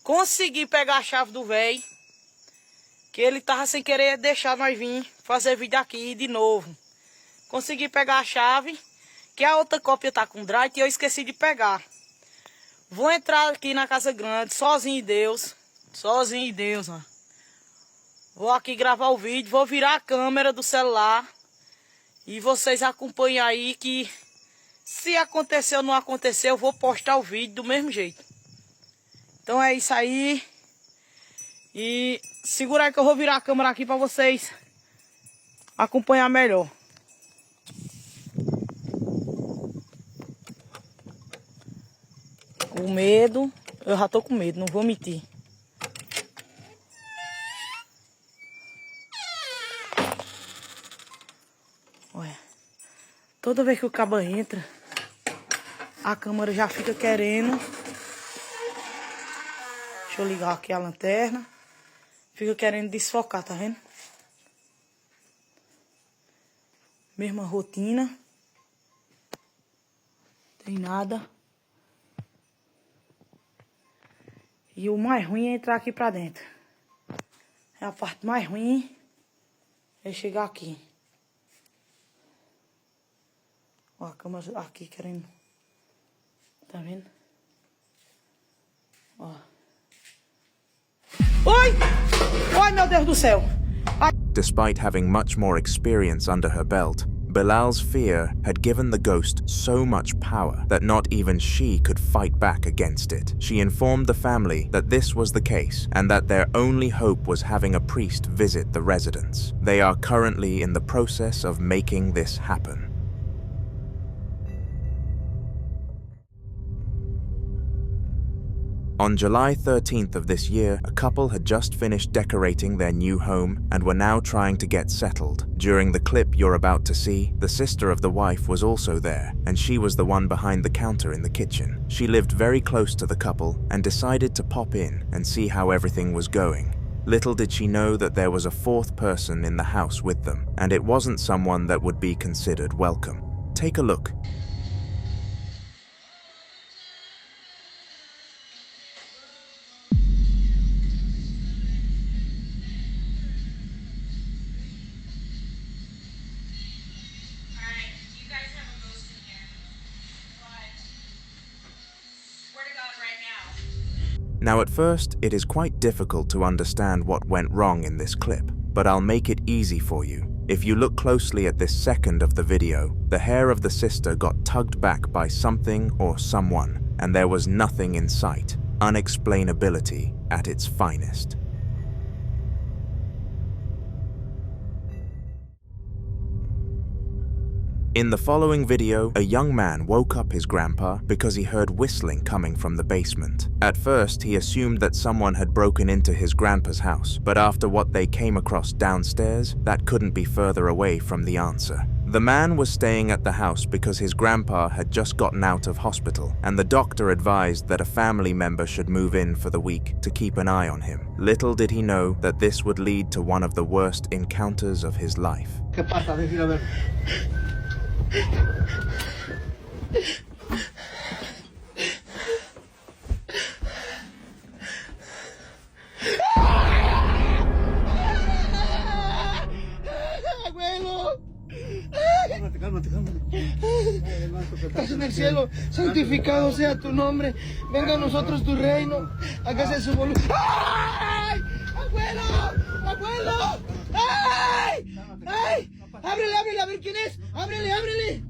Consegui pegar a chave do véi, que ele tava sem querer deixar nós vir fazer vídeo aqui de novo. Consegui pegar a chave, que a outra cópia tá com drive e eu esqueci de pegar. Vou entrar aqui na casa grande, sozinho em Deus. Sozinho em Deus, ó. Vou aqui gravar o vídeo, vou virar a câmera do celular. E vocês acompanhem aí que se acontecer ou não acontecer, eu vou postar o vídeo do mesmo jeito. Então é isso aí. E segura aí que eu vou virar a câmera aqui pra vocês acompanhar melhor. Com medo, eu já tô com medo, não vou mentir. Olha, toda vez que o cabo entra, a câmera já fica querendo. Deixa eu ligar aqui a lanterna. Fica querendo desfocar, tá vendo? Mesma rotina. Tem nada. E o mais ruim é entrar aqui pra dentro. É a parte mais ruim. É chegar aqui. Ó, a câmera aqui querendo. Tá vendo? Ó. Oi! Oi, meu Deus do céu! Despite having much more experience under her belt, Bilal's fear had given the ghost so much power that not even she could fight back against it. She informed the family that this was the case and that their only hope was having a priest visit the residence. They are currently in the process of making this happen. On July 13th of this year, a couple had just finished decorating their new home and were now trying to get settled. During the clip you're about to see, the sister of the wife was also there, and she was the one behind the counter in the kitchen. She lived very close to the couple and decided to pop in and see how everything was going. Little did she know that there was a fourth person in the house with them, and it wasn't someone that would be considered welcome. Take a look. Now at first, it is quite difficult to understand what went wrong in this clip, but I'll make it easy for you. If you look closely at this second of the video, the hair of the sister got tugged back by something or someone, and there was nothing in sight. Unexplainability at its finest. In the following video, a young man woke up his grandpa because he heard whistling coming from the basement. At first, he assumed that someone had broken into his grandpa's house, but after what they came across downstairs, that couldn't be further away from the answer. The man was staying at the house because his grandpa had just gotten out of hospital, and the doctor advised that a family member should move in for the week to keep an eye on him. Little did he know that this would lead to one of the worst encounters of his life. ¿Qué pasa? Déjame ver. Abuelo. Cálmate. Estás en el cielo, santificado sea tu nombre. Venga a nosotros tu reino. Hágase su voluntad. ¡Ay! ¡Abuelo! ¡Ay! Ábrele, a ver quién es. Ábrele.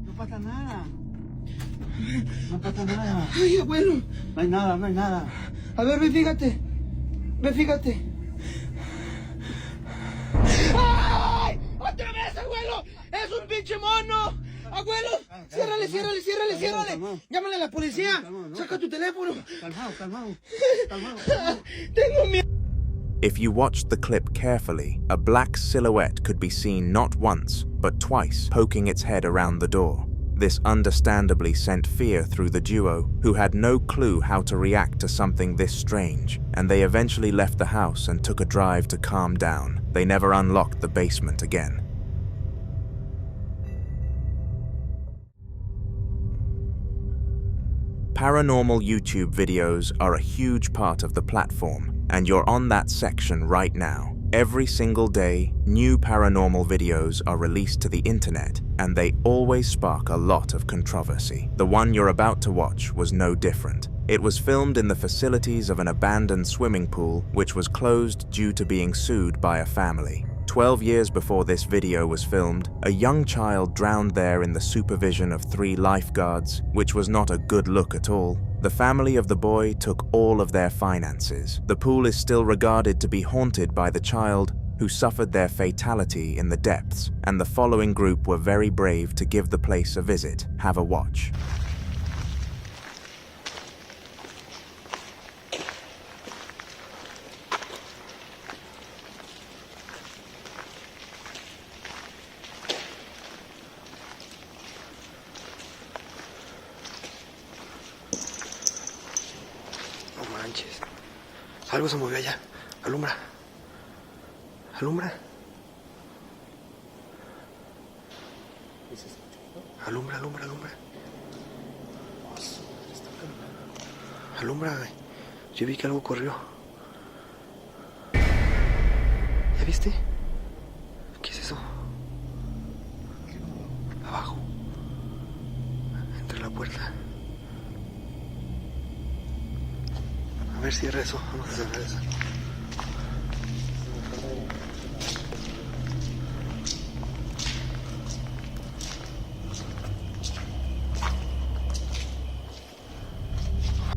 No pasa nada. Ay, abuelo. No hay nada. A ver, ve, fíjate. ¡Ah! pinche mono! ¡Abuelo! ¡Ciérrale, ciérrale, ciérrale, ciérrale! ¡Llámale a la policía! ¡Saca tu teléfono! ¡Tengo miedo! If you watched the clip carefully, a black silhouette could be seen not once, but twice, poking its head around the door. This understandably sent fear through the duo, who had no clue how to react to something this strange, and they eventually left the house and took a drive to calm down. They never unlocked the basement again. Paranormal YouTube videos are a huge part of the platform, and you're on that section right now. Every single day, new paranormal videos are released to the internet, and they always spark a lot of controversy. The one you're about to watch was no different. It was filmed in the facilities of an abandoned swimming pool, which was closed due to being sued by a family. 12 years before this video was filmed, a young child drowned there in the supervision of 3 lifeguards, which was not a good look at all. The family of the boy took all of their finances. The pool is still regarded to be haunted by the child, who suffered their fatality in the depths, and the following group were very brave to give the place a visit. Have a watch. Algo se movió allá. Alumbra. Alumbra. Alumbra, alumbra, alumbra. Alumbra, güey. Yo vi que algo corrió. ¿Ya viste? ¿Qué es eso? Abajo. Entre la puerta. A ver, cierra eso. Vamos a cerrar eso.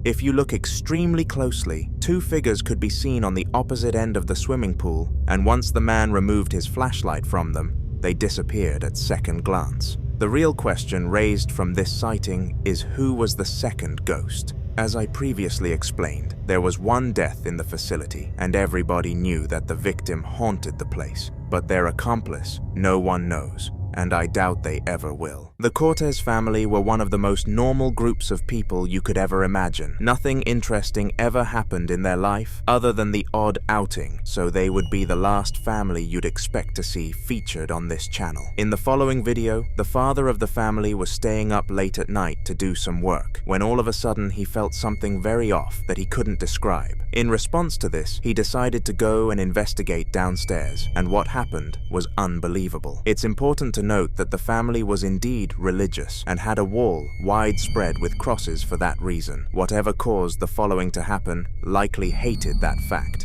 If you look extremely closely, 2 figures could be seen on the opposite end of the swimming pool, and once the man removed his flashlight from them, they disappeared at second glance. The real question raised from this sighting is who was the second ghost? As I previously explained, there was 1 death in the facility, and everybody knew that the victim haunted the place, but their accomplice, no one knows, and I doubt they ever will. The Cortez family were one of the most normal groups of people you could ever imagine. Nothing interesting ever happened in their life other than the odd outing, so they would be the last family you'd expect to see featured on this channel. In the following video, the father of the family was staying up late at night to do some work, when all of a sudden he felt something very off that he couldn't describe. In response to this, he decided to go and investigate downstairs, and what happened was unbelievable. It's important to note that the family was indeed religious and had a wall widespread with crosses for that reason. Whatever caused the following to happen likely hated that fact.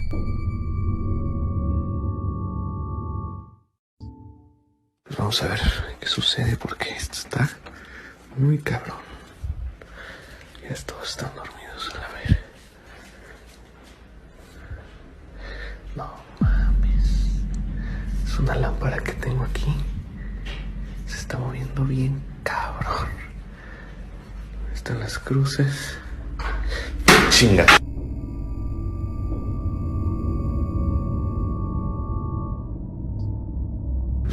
Vamos a ver qué sucede porque esto está muy cabrón. Ya todos están dormidos a la ver. No mames. Es una lámpara que tengo aquí. Se está moviendo bien cabrón. Están las cruces. Chinga.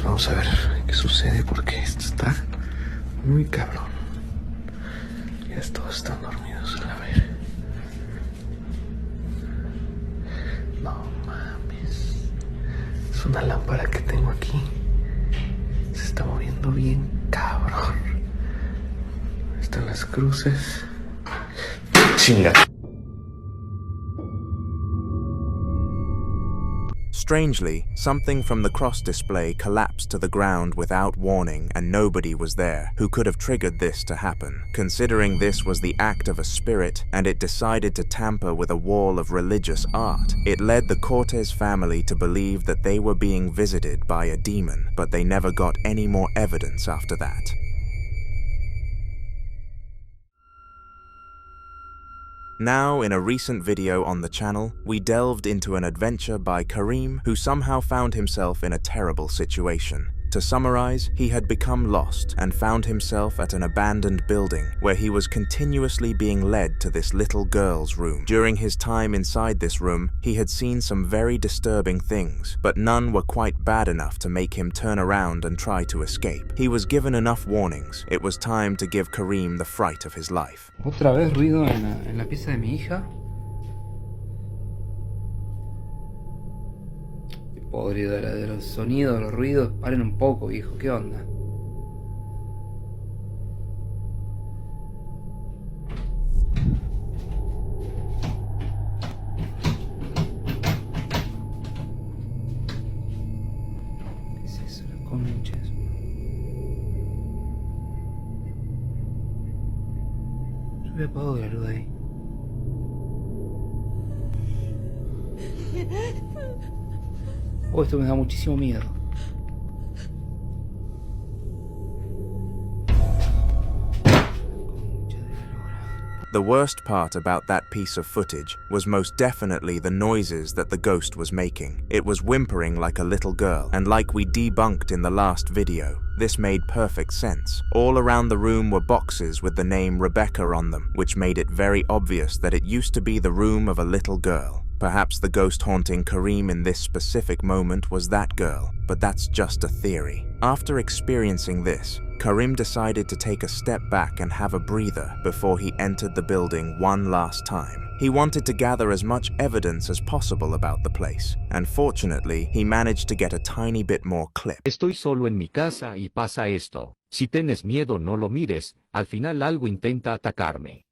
Vamos a ver qué sucede porque esto está muy cabrón. Ya todos están dormidos a la ver. No mames. Es una lámpara que tengo aquí. Se está moviendo bien cabrón. Están las cruces. Chinga. Strangely, something from the cross display collapsed to the ground without warning, and nobody was there who could have triggered this to happen. Considering this was the act of a spirit, and it decided to tamper with a wall of religious art, it led the Cortez family to believe that they were being visited by a demon, but they never got any more evidence after that. Now, in a recent video on the channel, we delved into an adventure by Kareem, who somehow found himself in a terrible situation. To summarize, he had become lost and found himself at an abandoned building where he was continuously being led to this little girl's room. During his time inside this room, he had seen some very disturbing things, but none were quite bad enough to make him turn around and try to escape. He was given enough warnings. It was time to give Karim the fright of his life. Otra vez ruido en la pieza de mi hija. Estoy podrido de los sonidos, los ruidos. Paren un poco, viejo. ¿Qué onda? ¿Qué es eso? La concha. Yo me apago la luz ahí. Oh, esto me da muchísimo miedo. The worst part about that piece of footage was most definitely the noises that the ghost was making. It was whimpering like a little girl, and like we debunked in the last video, this made perfect sense. All around the room were boxes with the name Rebecca on them, which made it very obvious that it used to be the room of a little girl. Perhaps the ghost haunting Karim in this specific moment was that girl, but that's just a theory. After experiencing this, Karim decided to take a step back and have a breather before he entered the building one last time. He wanted to gather as much evidence as possible about the place, and fortunately, he managed to get a tiny bit more clip. Estoy solo en mi casa y pasa esto. Si tienes miedo, no lo mires, al final algo intenta atacarme.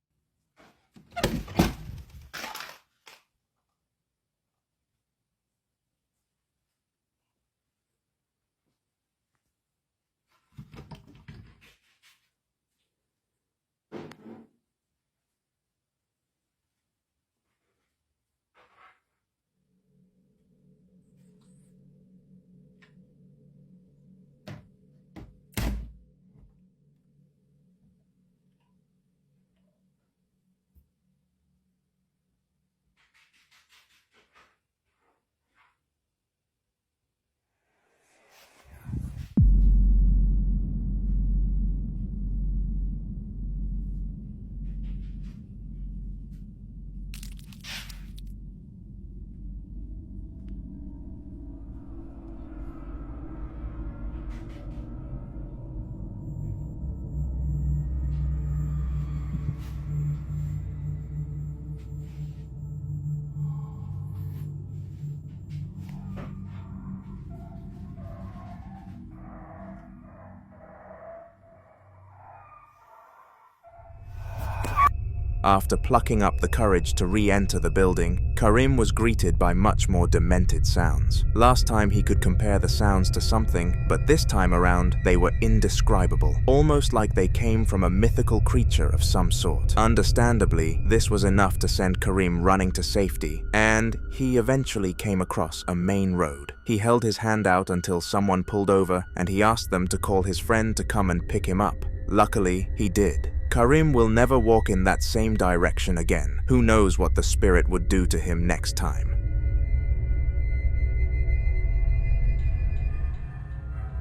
After plucking up the courage to re-enter the building, Karim was greeted by much more demented sounds. Last time he could compare the sounds to something, but this time around they were indescribable, almost like they came from a mythical creature of some sort. Understandably, this was enough to send Karim running to safety, and he eventually came across a main road. He held his hand out until someone pulled over, and he asked them to call his friend to come and pick him up. Luckily, he did. Karim will never walk in that same direction again. Who knows what the spirit would do to him next time.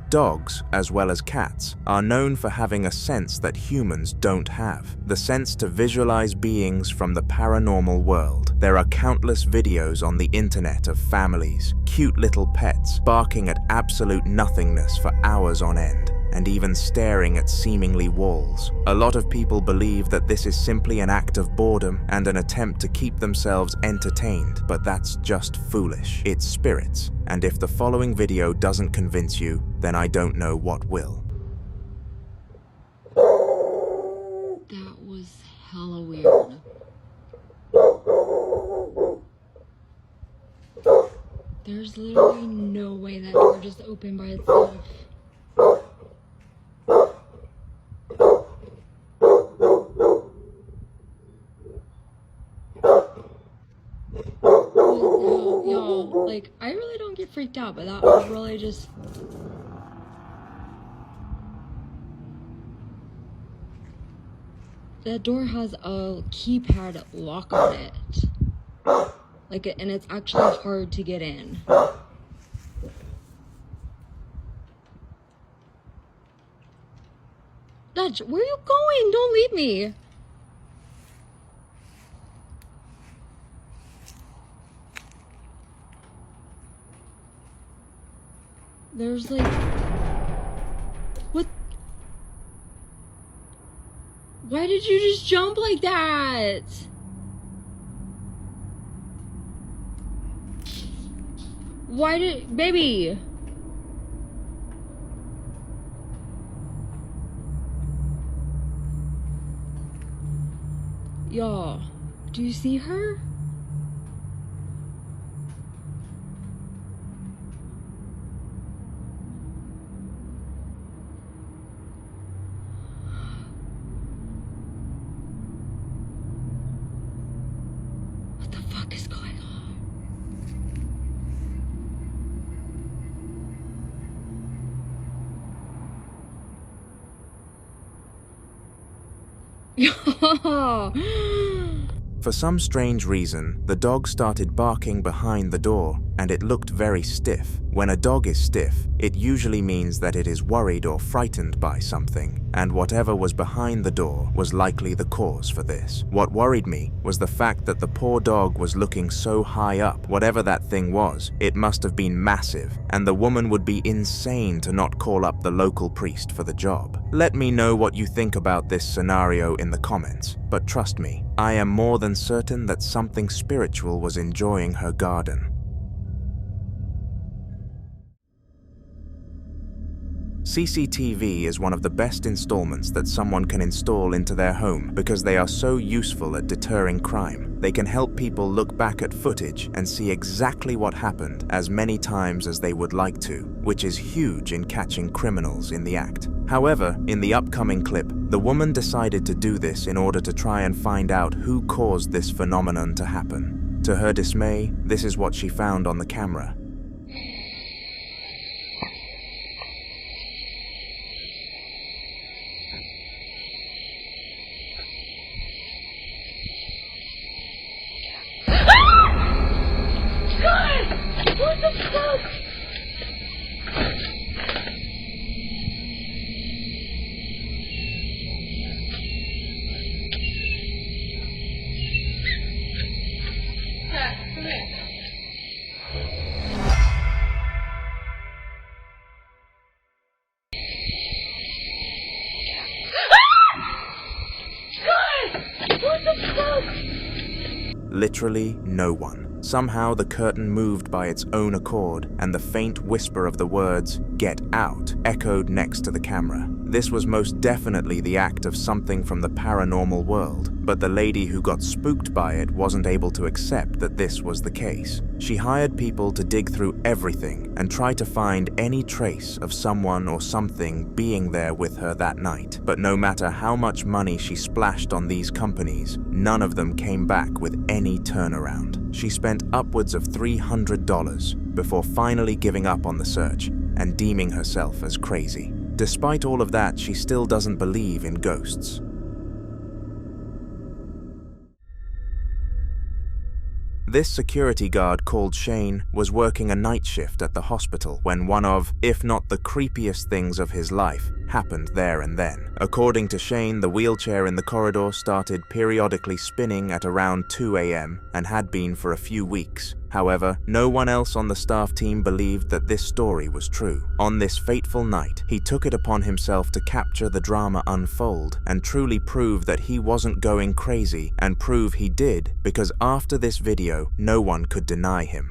Dogs, as well as cats, are known for having a sense that humans don't have, the sense to visualize beings from the paranormal world. There are countless videos on the internet of families, cute little pets, barking at absolute nothingness for hours on end, and even staring at seemingly walls. A lot of people believe that this is simply an act of boredom and an attempt to keep themselves entertained, but that's just foolish. It's spirits, and if the following video doesn't convince you, then I don't know what will. That was hella weird. There's literally no way that door just opened by itself. Y'all, like, I really don't get freaked out, but that was really just... That door has a keypad lock on it. Like, and it's actually hard to get in. watch. Where are you going? Don't leave me. There's like... What? Why did you just jump like that? Why did... Baby! Y'all, do you see her? What the fuck is going on? Yo! For some strange reason, the dog started barking behind the door, and it looked very stiff. When a dog is stiff, it usually means that it is worried or frightened by something, and whatever was behind the door was likely the cause for this. What worried me was the fact that the poor dog was looking so high up. Whatever that thing was, it must have been massive, and the woman would be insane to not call up the local priest for the job. Let me know what you think about this scenario in the comments, but trust me, I am more than certain that something spiritual was enjoying her garden. CCTV is one of the best installments that someone can install into their home because they are so useful at deterring crime. They can help people look back at footage and see exactly what happened as many times as they would like to, which is huge in catching criminals in the act. However, in the upcoming clip, the woman decided to do this in order to try and find out who caused this phenomenon to happen. To her dismay, this is what she found on the camera. Literally no one. Somehow the curtain moved by its own accord, and the faint whisper of the words, "Get out," echoed next to the camera. This was most definitely the act of something from the paranormal world, but the lady who got spooked by it wasn't able to accept that this was the case. She hired people to dig through everything and try to find any trace of someone or something being there with her that night. But no matter how much money she splashed on these companies, none of them came back with any turnaround. She spent upwards of $300 before finally giving up on the search and deeming herself as crazy. Despite all of that, she still doesn't believe in ghosts. This security guard called Shane was working a night shift at the hospital when one of, if not the creepiest things of his life, happened there and then. According to Shane, the wheelchair in the corridor started periodically spinning at around 2 a.m. and had been for a few weeks. However, no one else on the staff team believed that this story was true. On this fateful night, he took it upon himself to capture the drama unfold and truly prove that he wasn't going crazy, and prove he did, because after this video, no one could deny him.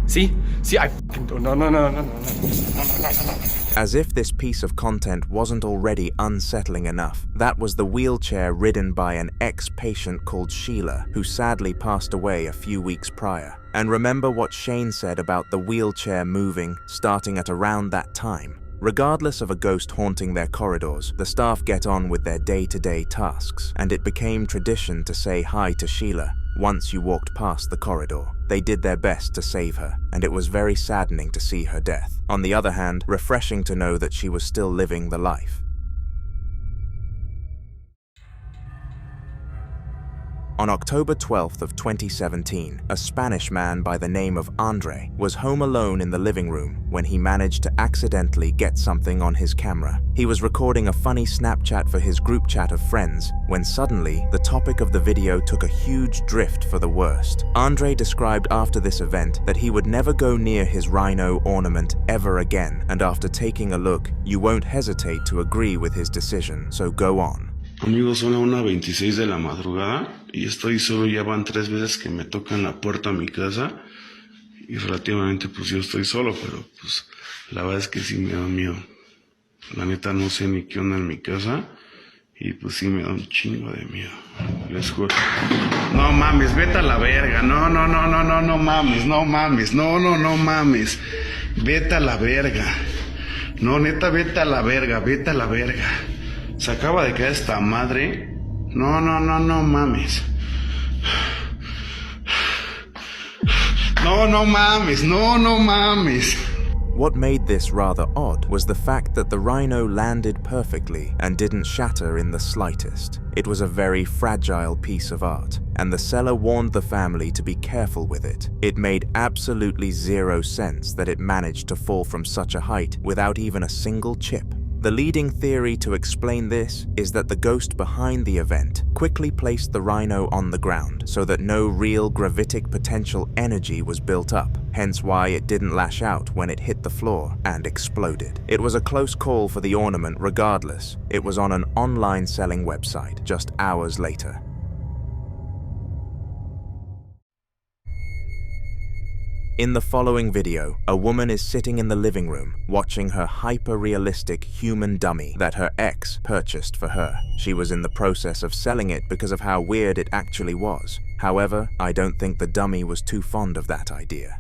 See, I fucking don't. No. As if this piece of content wasn't already unsettling enough, that was the wheelchair ridden by an ex-patient called Sheila, who sadly passed away a few weeks prior. And remember what Shane said about the wheelchair moving, starting at around that time. Regardless of a ghost haunting their corridors, the staff get on with their day-to-day tasks, and it became tradition to say hi to Sheila, once you walked past the corridor. They did their best to save her, and it was very saddening to see her death. On the other hand, refreshing to know that she was still living the life. On October 12th of 2017, a Spanish man by the name of Andre was home alone in the living room when he managed to accidentally get something on his camera. He was recording a funny Snapchat for his group chat of friends when suddenly the topic of the video took a huge drift for the worst. Andre described after this event that he would never go near his rhino ornament ever again, and after taking a look, you won't hesitate to agree with his decision, so go on. Amigos, son a 1:26 de la madrugada y estoy solo, ya van 3 veces que me tocan la puerta a mi casa y relativamente pues yo estoy solo, pero pues la verdad es que sí me da miedo. La neta no sé ni qué onda en mi casa y pues sí me da un chingo de miedo. Les juro. No mames, vete a la verga. No mames, no mames. No mames. Vete a la verga. No, neta, vete a la verga, vete a la verga. Se acaba de caer esta madre. No mames. No mames, no mames. What made this rather odd was the fact that the rhino landed perfectly and didn't shatter in the slightest. It was a very fragile piece of art, and the seller warned the family to be careful with it. It made absolutely zero sense that it managed to fall from such a height without even a single chip. The leading theory to explain this is that the ghost behind the event quickly placed the rhino on the ground so that no real gravitic potential energy was built up, hence why it didn't lash out when it hit the floor and exploded. It was a close call for the ornament regardless. It was on an online selling website just hours later. In the following video, a woman is sitting in the living room watching her hyper-realistic human dummy that her ex purchased for her. She was in the process of selling it because of how weird it actually was. However, I don't think the dummy was too fond of that idea.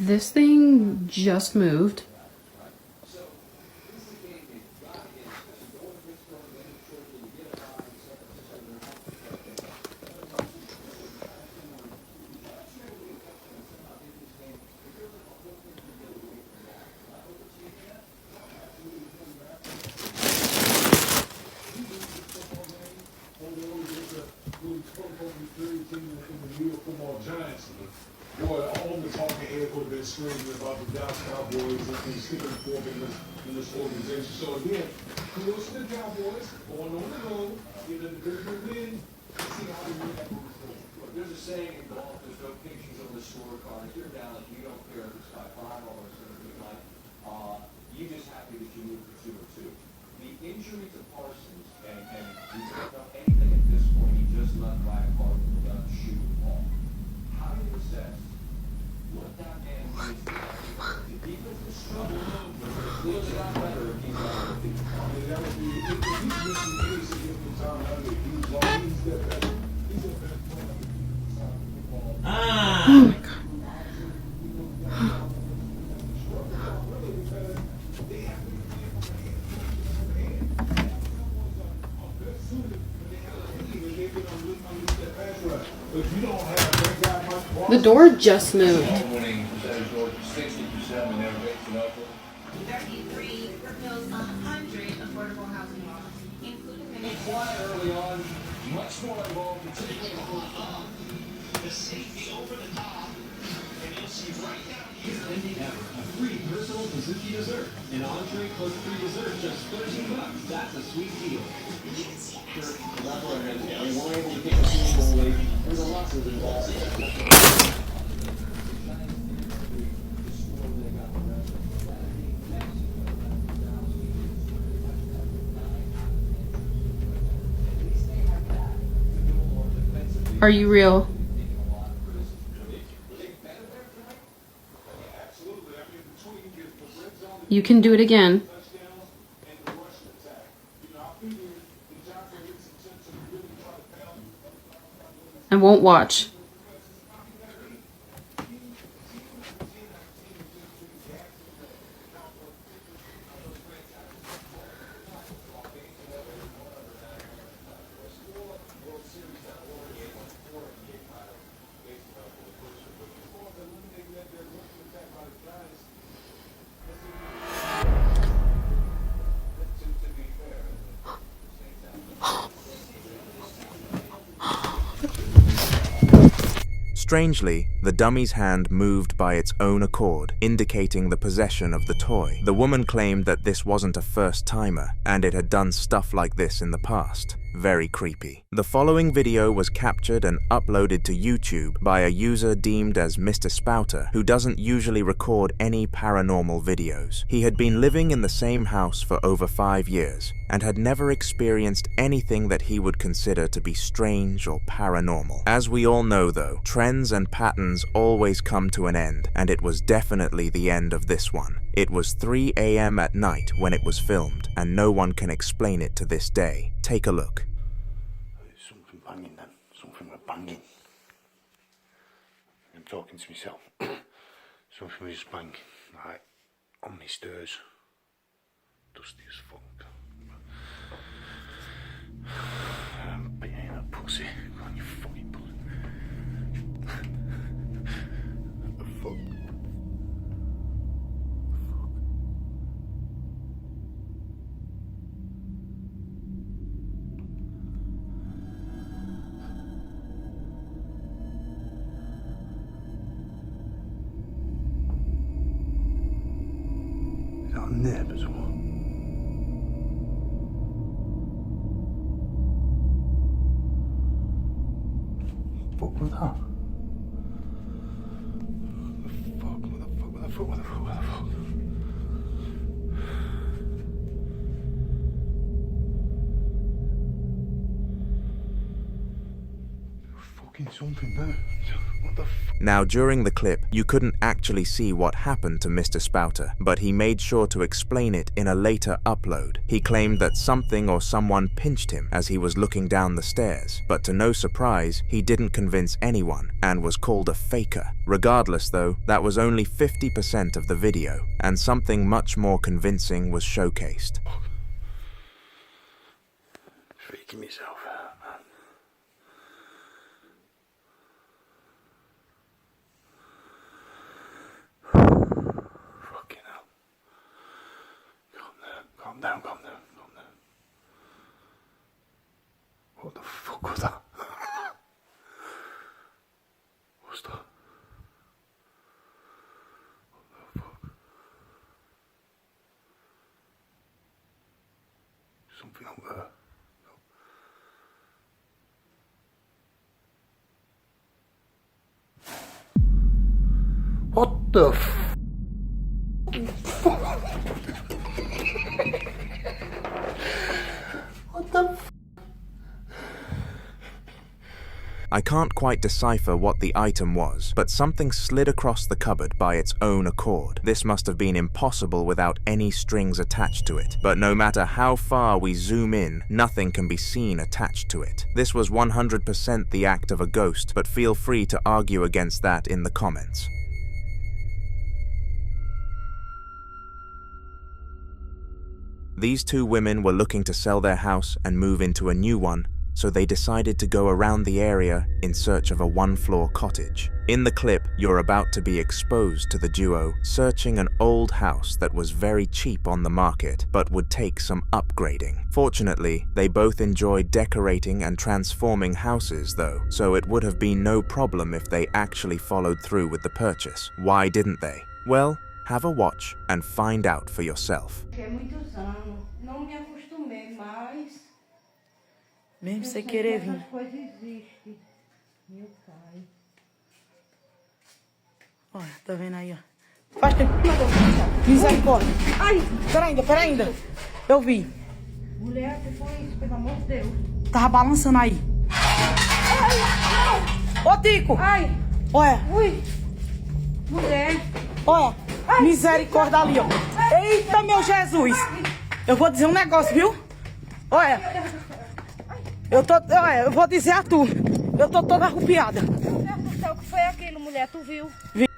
This thing just moved. Boy, all the talking head would have been screaming about the Dallas Cowboys and sticking fork in this organization. So again, kudos to the Cowboys going on the road, getting a good win. Let's see how they win that moving forward. Look, there's a saying in golf, there's no pictures on the scorecard. If you're down, you don't care if it's by 5 or it's going to be like, you're just happy that you moved to 2-2. The injury to Parsons, and we don't know anything at this point, he just left by a car without shooting ball. How do you assess what that man needs to do? The defense is struggling, but it clearly got better if he's on the field. That would be, if he's missing any significant time out of it, he's that better. He's a better player. Oh my God. The door just moved. The safety over the top, and you'll see right down here. A free personal Suzuki dessert. An entree plus free dessert, just $13. That's a sweet deal. We weren't able to pick a single league. There's a lot of involved. Are you real? You can do it again. I won't watch. Strangely, the dummy's hand moved by its own accord, indicating the possession of the toy. The woman claimed that this wasn't a first-timer, and it had done stuff like this in the past. Very creepy. The following video was captured and uploaded to YouTube by a user deemed as Mr. Spouter, who doesn't usually record any paranormal videos. He had been living in the same house for over 5 years, and had never experienced anything that he would consider to be strange or paranormal. As we all know though, trends and patterns always come to an end, and it was definitely the end of this one. It was 3 a.m. at night when it was filmed, and no one can explain it to this day. Take a look. Something banging then. Something was banging. I'm talking to myself. Something was banging. Right. On my stairs. Dusty as fuck. I'm being a pussy. Go on, you fucking pussy. What the fuck? Is that a nib as well? What was that? What the fuck? Fucking something there. What the fuck? Now, during the clip, you couldn't actually see what happened to Mr. Spouter, but he made sure to explain it in a later upload. He claimed that something or someone pinched him as he was looking down the stairs, but to no surprise, he didn't convince anyone and was called a faker. Regardless though, that was only 50% of the video, and something much more convincing was showcased. Freaking myself out, man. Fucking hell. Calm down. What the fuck was that? What's that? What the fuck? Something up there. What the What the I can't quite decipher what the item was, but something slid across the cupboard by its own accord. This must have been impossible without any strings attached to it, but no matter how far we zoom in, nothing can be seen attached to it. This was 100% the act of a ghost, but feel free to argue against that in the comments. These two women were looking to sell their house and move into a new one, so they decided to go around the area in search of a one-floor cottage. In the clip, you're about to be exposed to the duo searching an old house that was very cheap on the market, but would take some upgrading. Fortunately, they both enjoyed decorating and transforming houses though, so it would have been no problem if they actually followed through with the purchase. Why didn't they? Well, have a watch and find out for yourself. Mesmo sem querer vir. Olha, tá vendo aí, ó. Faz tempo. Misericórdia. Ai, pera ainda. Eu vi. Mulher, que foi isso? Pelo amor de Deus. Tava balançando aí. Ai, não. Ô, Tico. Ai. Olha. Ui. Mulher. Olha. Ai. Misericórdia ali, ó. Eita, meu Jesus. Eu vou dizer um negócio, viu? Olha. Eu vou dizer a tu. Eu tô toda arrupiada. O que foi aquilo, mulher? Tu viu?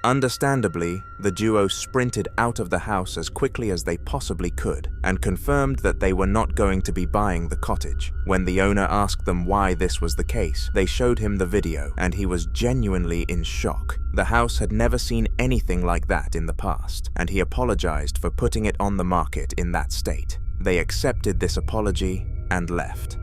Understandably, the duo sprinted out of the house as quickly as they possibly could and confirmed that they were not going to be buying the cottage. When the owner asked them why this was the case, they showed him the video and he was genuinely in shock. The house had never seen anything like that in the past, and he apologized for putting it on the market in that state. They accepted this apology and left.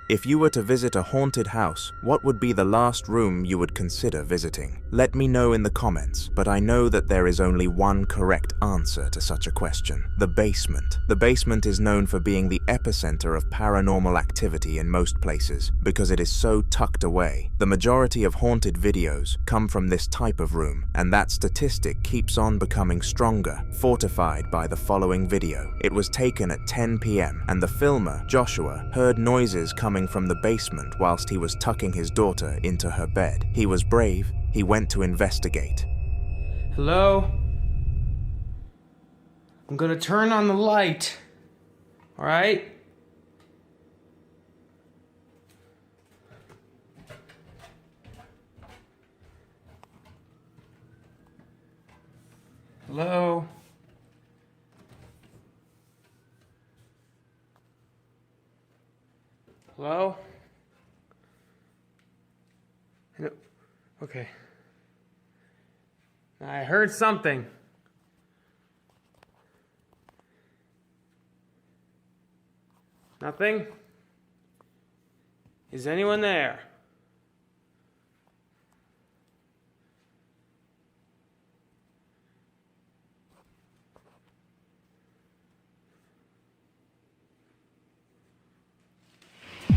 If you were to visit a haunted house, what would be the last room you would consider visiting? Let me know in the comments, but I know that there is only one correct answer to such a question: the basement. The basement is known for being the epicenter of paranormal activity in most places because it is so tucked away. The majority of haunted videos come from this type of room, and that statistic keeps on becoming stronger, fortified by the following video. It was taken at 10 p.m. and the filmer, Joshua, heard noises coming from the basement whilst he was tucking his daughter into her bed. He was brave. He went to investigate. Hello? I'm gonna turn on the light. Alright? Hello? Hello? No. Okay. I heard something. Nothing? Is anyone there?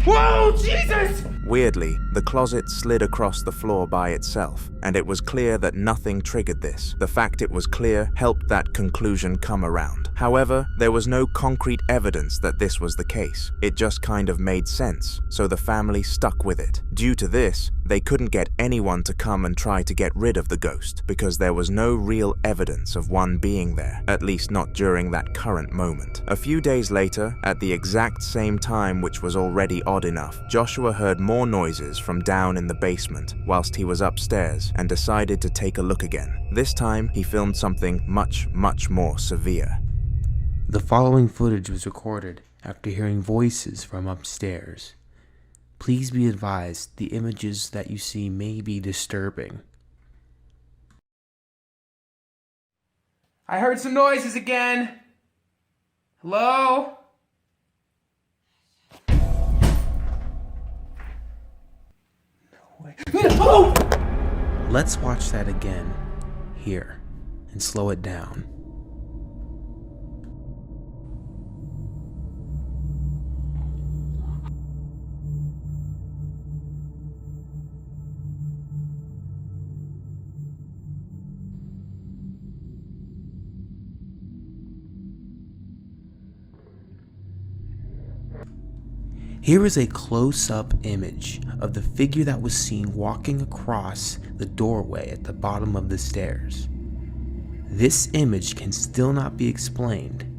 Whoa, Jesus! Weirdly, the closet slid across the floor by itself, and it was clear that nothing triggered this. The fact it was clear helped that conclusion come around. However, there was no concrete evidence that this was the case. It just kind of made sense, so the family stuck with it. Due to this, they couldn't get anyone to come and try to get rid of the ghost because there was no real evidence of one being there, at least not during that current moment. A few days later, at the exact same time, which was already odd enough, Joshua heard more noises from down in the basement whilst he was upstairs and decided to take a look again. This time, he filmed something much more severe. The following footage was recorded after hearing voices from upstairs. Please be advised, the images that you see may be disturbing. I heard some noises again. Hello? No! Let's watch that again, here, and slow it down. Here is a close-up image of the figure that was seen walking across the doorway at the bottom of the stairs. This image can still not be explained.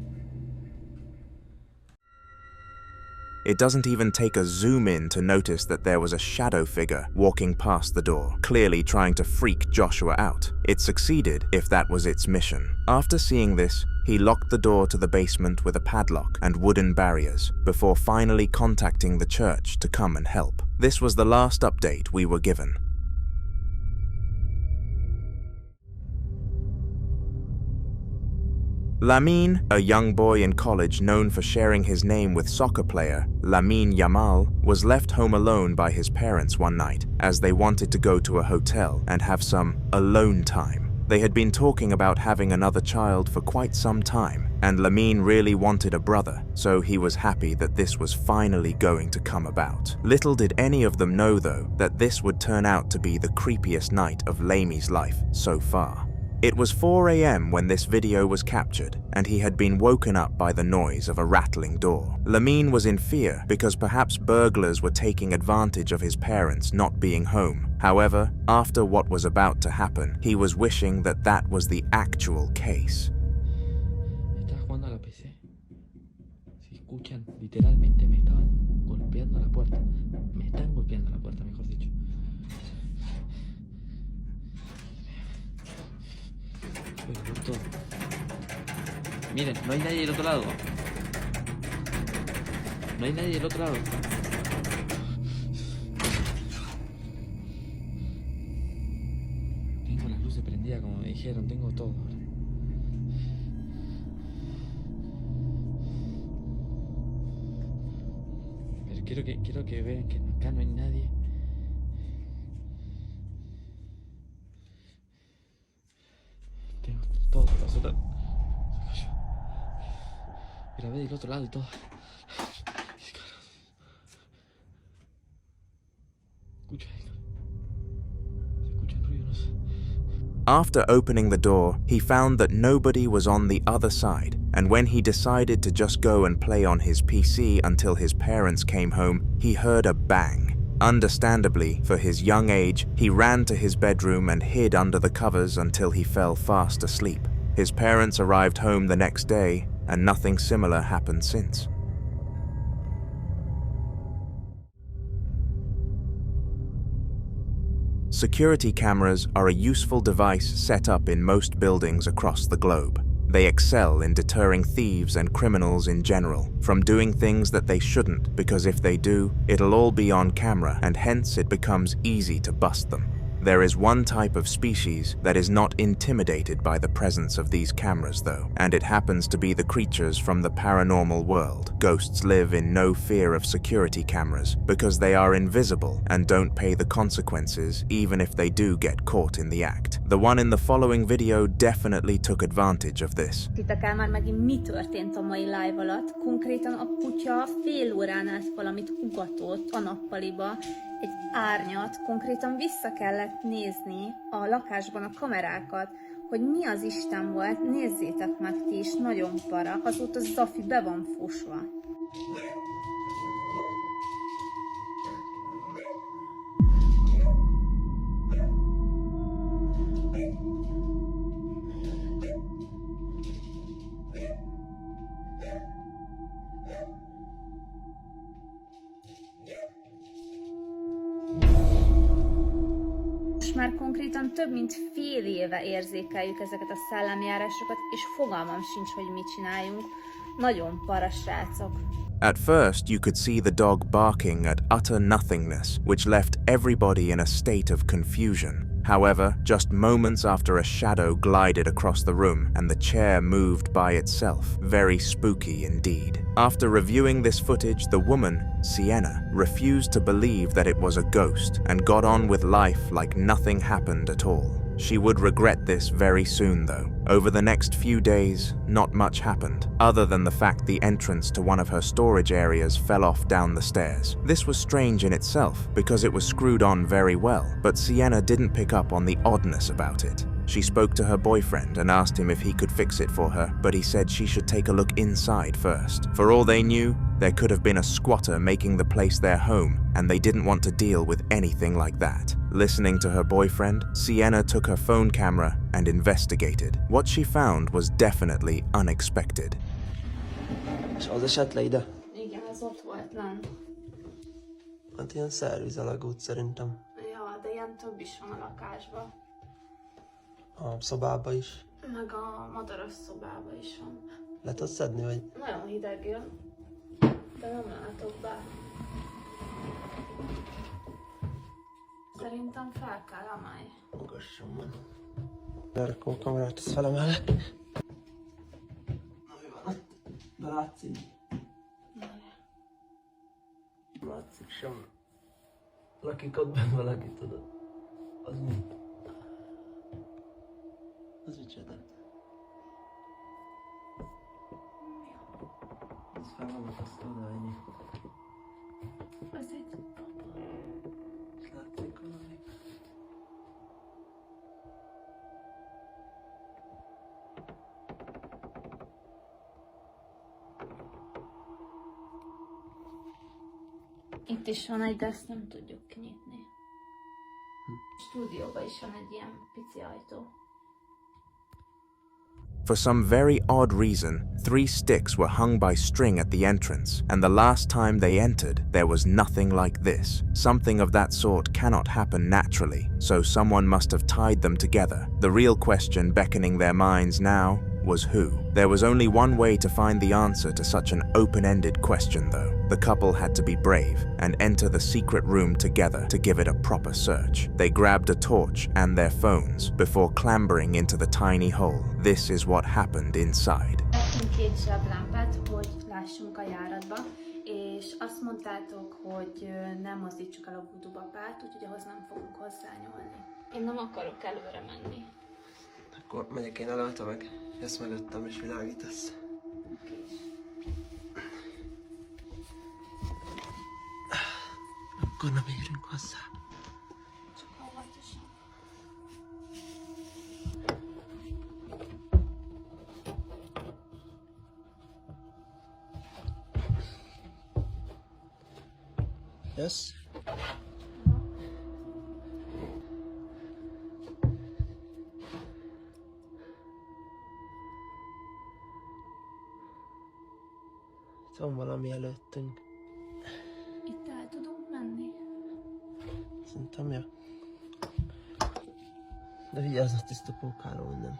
It doesn't even take a zoom in to notice that there was a shadow figure walking past the door, clearly trying to freak Joshua out. It succeeded if that was its mission. After seeing this, he locked the door to the basement with a padlock and wooden barriers before finally contacting the church to come and help. This was the last update we were given. Lamine, a young boy in college known for sharing his name with soccer player Lamine Yamal, was left home alone by his parents one night as they wanted to go to a hotel and have some alone time. They had been talking about having another child for quite some time, and Lamine really wanted a brother, so he was happy that this was finally going to come about. Little did any of them know, though, that this would turn out to be the creepiest night of Lamie's life so far. It was 4 a.m. when this video was captured, and he had been woken up by the noise of a rattling door. Lamine was in fear because perhaps burglars were taking advantage of his parents not being home. However, after what was about to happen, he was wishing that that was the actual case. escuchan, literalmente me estaban golpeando la puerta. Me están golpeando la puerta, mejor dicho. Voy a ver todo. Miren, no hay nadie del otro lado. No hay nadie del otro lado. Tengo las luces prendidas como me dijeron, tengo todo ahora. Pero quiero que vean que acá no hay nadie. Tengo todo, pasó todo. Grabé del otro lado y todo. After opening the door, he found that nobody was on the other side, and when he decided to just go and play on his PC until his parents came home, he heard a bang. Understandably, for his young age, he ran to his bedroom and hid under the covers until he fell fast asleep. His parents arrived home the next day, and nothing similar happened since. Security cameras are a useful device set up in most buildings across the globe. They excel in deterring thieves and criminals in general from doing things that they shouldn't, because if they do, it'll all be on camera and hence it becomes easy to bust them. There is one type of species that is not intimidated by the presence of these cameras though, and it happens to be the creatures from the paranormal world. Ghosts live in no fear of security cameras because they are invisible and don't pay the consequences even if they do get caught in the act. The one in the following video definitely took advantage of this. Hittek el már megint mi történt a mai live alatt. Konkrétan a kutya fél órán át valamit ugatott a nappaliba, egy árnyat, konkrétan vissza kellett nézni a lakásban a kamerákat, hogy mi az Isten volt, nézzétek meg ti is, nagyon para, azóta Zafi be van fosva. Már konkrétan több mint fél éve érzékeljük ezeket a szellemjárásokat, és fogalmam sincs, hogy mit csináljunk. Nagyon para, srácok. At first, you could see the dog barking at utter nothingness, which left everybody in a state of confusion. However, just moments after a shadow glided across the room and the chair moved by itself. Very spooky indeed. After reviewing this footage, the woman, Sienna, refused to believe that it was a ghost and got on with life like nothing happened at all. She would regret this very soon though. Over the next few days, not much happened, other than the fact the entrance to one of her storage areas fell off down the stairs. This was strange in itself, because it was screwed on very well, but Sienna didn't pick up on the oddness about it. She spoke to her boyfriend and asked him if he could fix it for her, but he said she should take a look inside first. For all they knew, there could have been a squatter making the place their home, and they didn't want to deal with anything like that. Listening to her boyfriend, Sienna took her phone camera and investigated. What she found was definitely unexpected. És az esetleg ide? Igen, az ott volt lent. Hát ilyen szervizalagút szerintem. Ja, de ilyen több is van a lakásban. A szobába is. Meg a madaras szobába is van. Le tudsz szedni, vagy? Nagyon hideg jön, de nem látok be. Szerintem fel kell emelni. Magasson van. Lerakom a kamerát, ezt felemel. Na mi van ott? De látszik? Látszik semmi. Lakik ott benne valaki, tudod. Az mi? Az micsoda? Ez fel van akasztva oda, ennyi. Ez egy papa. És látszik valami. Itt is van egy, de ezt nem tudjuk kinyitni. A stúdióban is van egy ilyen pici ajtó. For some very odd reason, 3 sticks were hung by string at the entrance, and the last time they entered, there was nothing like this. Something of that sort cannot happen naturally, so someone must have tied them together. The real question beckoning their minds now was who. There was only one way to find the answer to such an open-ended question, though. The couple had to be brave and enter the secret room together to give it a proper search. They grabbed a torch and their phones before clambering into the tiny hole. This is what happened inside. Vettünk 2 zseblámpát, hogy lássunk a járatba, és azt mondtátok, hogy nem mozdítsuk el a voodoo babát, úgyhogy ahhoz nem fogunk hozzányúlni. Én nem akarok előre menni. Akkor megyek én előtte meg, ezt mögöttem és világítasz. Akkor nem érünk hozzá. Csak óvatosan. Yes? Itt van valami előttünk. Itt el tudunk menni? Szerintem, ja. De vigyázz a tiszta pókáló innen.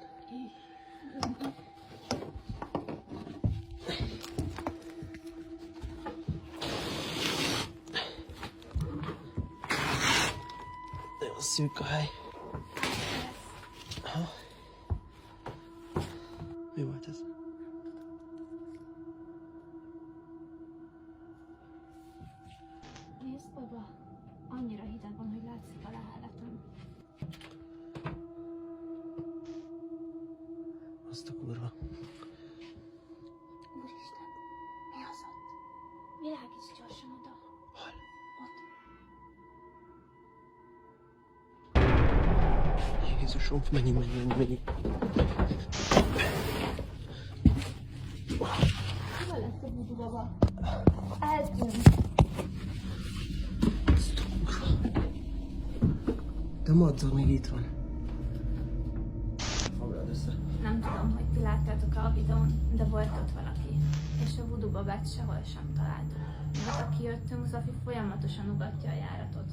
Nagyon szűk a hely. Aha. Mi volt ez? Nézd oda, annyira hideg van, hogy látszik a leheletem. Azt a kurva. Úristen, mi az ott? Világíts gyorsan oda. Hol? Ott. Jézusom, menjünk. Hol lesz a voodoo baba? Eltűnt. De madzag még itt van. Foglald össze. Nem tudom, hogy ti láttátok a videón, de volt ott valaki. És a voodoo babát sehol sem találtuk. Mióta kijöttünk, Zafi folyamatosan ugatja a járatot.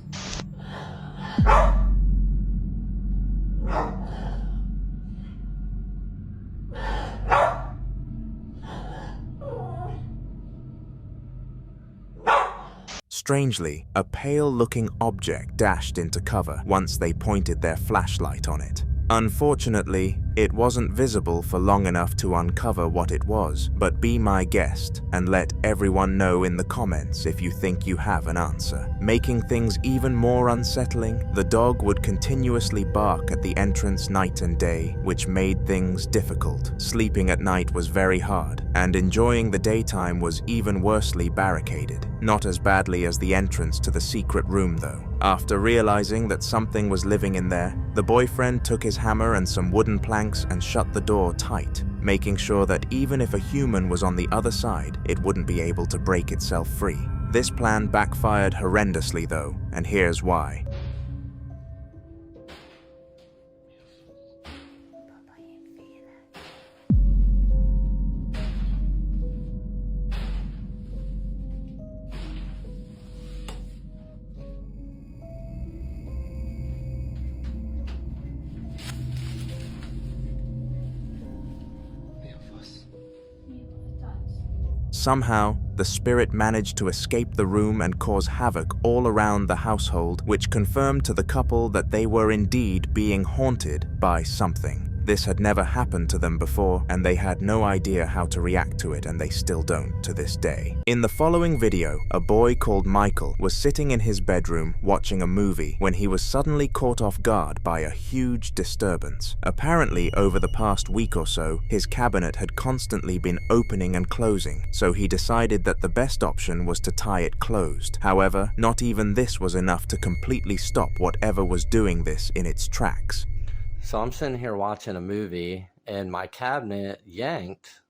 Strangely, a pale-looking object dashed into cover once they pointed their flashlight on it. Unfortunately, it wasn't visible for long enough to uncover what it was, but be my guest and let everyone know in the comments if you think you have an answer. Making things even more unsettling, the dog would continuously bark at the entrance night and day, which made things difficult. Sleeping at night was very hard, and enjoying the daytime was even worsely barricaded. Not as badly as the entrance to the secret room, though. After realizing that something was living in there, the boyfriend took his hammer and some wooden planks and shut the door tight, making sure that even if a human was on the other side, it wouldn't be able to break itself free. This plan backfired horrendously, though, and here's why. Somehow, the spirit managed to escape the room and cause havoc all around the household, which confirmed to the couple that they were indeed being haunted by something. This had never happened to them before, and they had no idea how to react to it, and they still don't to this day. In the following video, a boy called Michael was sitting in his bedroom watching a movie when he was suddenly caught off guard by a huge disturbance. Apparently, over the past week or so, his cabinet had constantly been opening and closing, so he decided that the best option was to tie it closed. However, not even this was enough to completely stop whatever was doing this in its tracks. So I'm sitting here watching a movie and my cabinet yanked.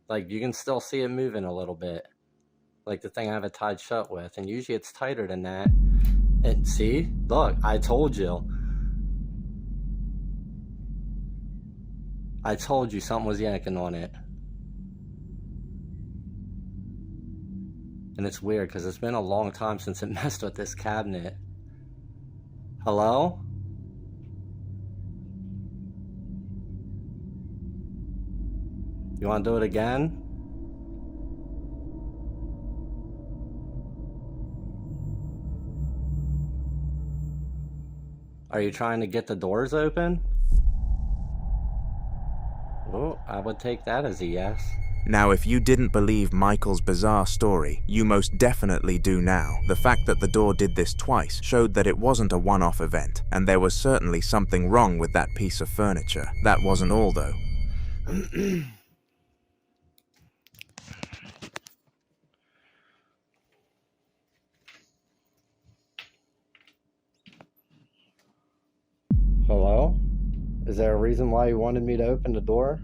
Like, you can still see it moving a little bit. Like the thing I have it tied shut with. And usually it's tighter than that. And see? Look, I told you. I told you something was yanking on it. And it's weird because it's been a long time since it messed with this cabinet. Hello? You want to do it again? Are you trying to get the doors open? Oh, I would take that as a yes. Now, if you didn't believe Michael's bizarre story, you most definitely do now. The fact that the door did this twice showed that it wasn't a one-off event, and there was certainly something wrong with that piece of furniture. That wasn't all, though. Hello? Is there a reason why you wanted me to open the door?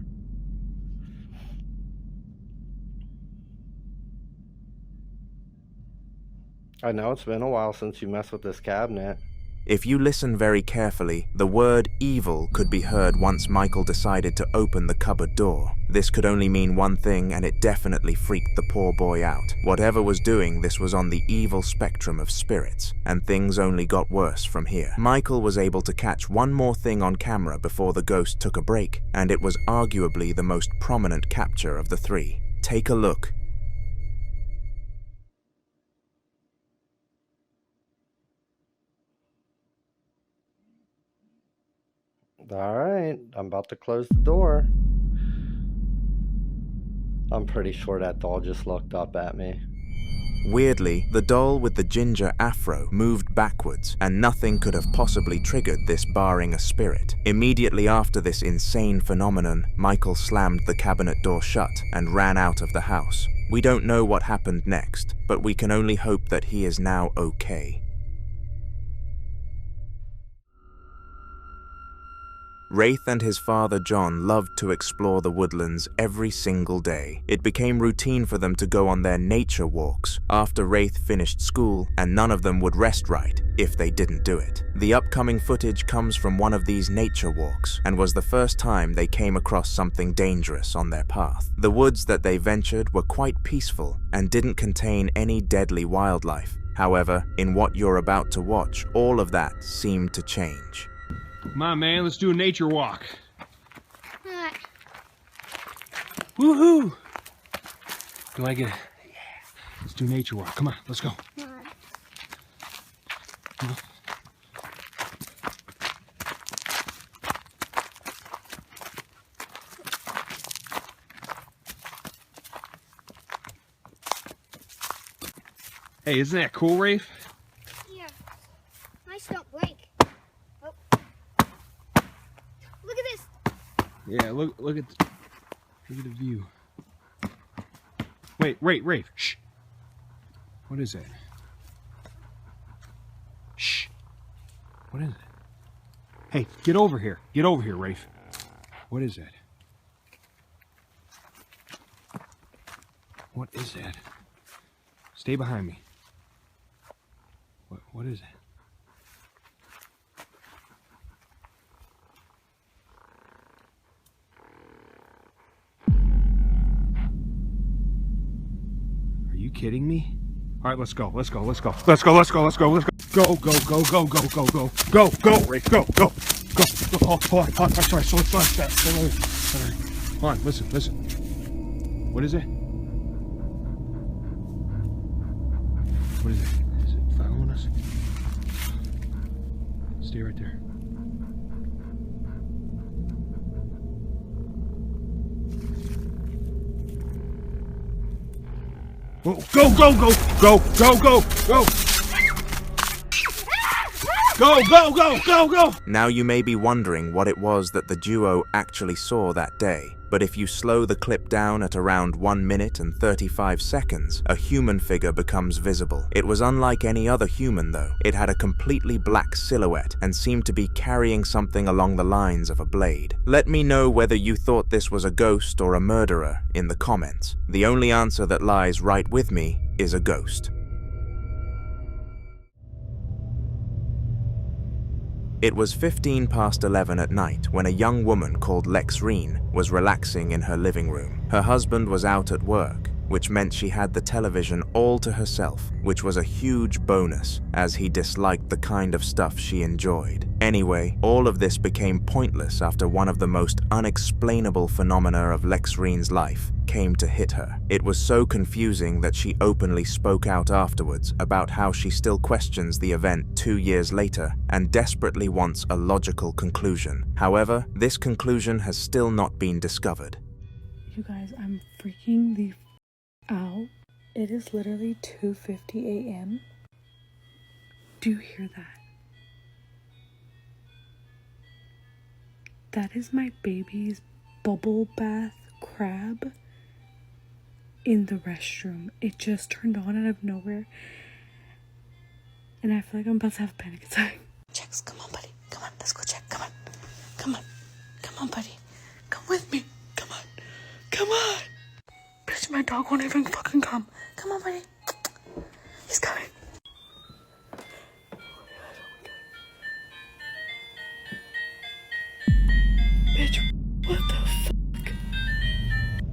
I know it's been a while since you messed with this cabinet. If you listen very carefully, the word evil could be heard once Michael decided to open the cupboard door. This could only mean one thing, and it definitely freaked the poor boy out. Whatever was doing this was on the evil spectrum of spirits, and things only got worse from here. Michael was able to catch one more thing on camera before the ghost took a break, and it was arguably the most prominent capture of the three. Take a look. Alright, I'm about to close the door. I'm pretty sure that doll just looked up at me. Weirdly, the doll with the ginger afro moved backwards, and nothing could have possibly triggered this barring a spirit. Immediately after this insane phenomenon, Michael slammed the cabinet door shut and ran out of the house. We don't know what happened next, but we can only hope that he is now okay. Wraith and his father John loved to explore the woodlands every single day. It became routine for them to go on their nature walks after Wraith finished school, and none of them would rest right if they didn't do it. The upcoming footage comes from one of these nature walks, and was the first time they came across something dangerous on their path. The woods that they ventured were quite peaceful and didn't contain any deadly wildlife. However, in what you're about to watch, all of that seemed to change. Come on, man, let's do a nature walk. Woohoo! Do I get it? Yeah. Let's do a nature walk. Come on, let's go. Hey, isn't that cool, Rafe? Yeah. Nice don't blink. Oh. Look at this. Yeah, look at the view. Wait, Rafe. Shh. What is that? Shh. What is it? Hey, get over here. Get over here, Rafe. What is that? What is that? Stay behind me. What is that? Are you kidding me? All right, let's go. Let's go. Let's go. Let's go. Let's go. Let's go. Let's go. Go. Go. Go. Go. Go. Go. Go. Go. Go. Rafe. Go. Go. Go. Hold on. Sorry. So let's step. Hold on. Listen. Listen. What is it? What is it? Is it following us? Stay right there. Whoa, go, go, go, go, go, go, go. Go, go, go, go, go! Now you may be wondering what it was that the duo actually saw that day, but if you slow the clip down at around 1 minute and 35 seconds, a human figure becomes visible. It was unlike any other human though. It had a completely black silhouette and seemed to be carrying something along the lines of a blade. Let me know whether you thought this was a ghost or a murderer in the comments. The only answer that lies right with me is a ghost. It was 15 past 11 at night when a young woman called Lexreen was relaxing in her living room. Her husband was out at work, which meant she had the television all to herself, which was a huge bonus, as he disliked the kind of stuff she enjoyed. Anyway, all of this became pointless after one of the most unexplainable phenomena of Lexreen's life came to hit her. It was so confusing that she openly spoke out afterwards about how she still questions the event 2 years later and desperately wants a logical conclusion. However, this conclusion has still not been discovered. You guys, I'm freaking the out. It is literally 2:50 a.m. Do you hear that? That is my baby's bubble bath crab in the restroom. It just turned on out of nowhere. And I feel like I'm about to have a panic attack. Checks, come on, buddy. Come on, let's go check. Come on. Come on. Come on, buddy. Come with me. Come on. Come on. Bitch, my dog won't even fucking come. Come on, buddy. He's coming. Bitch, what the fuck?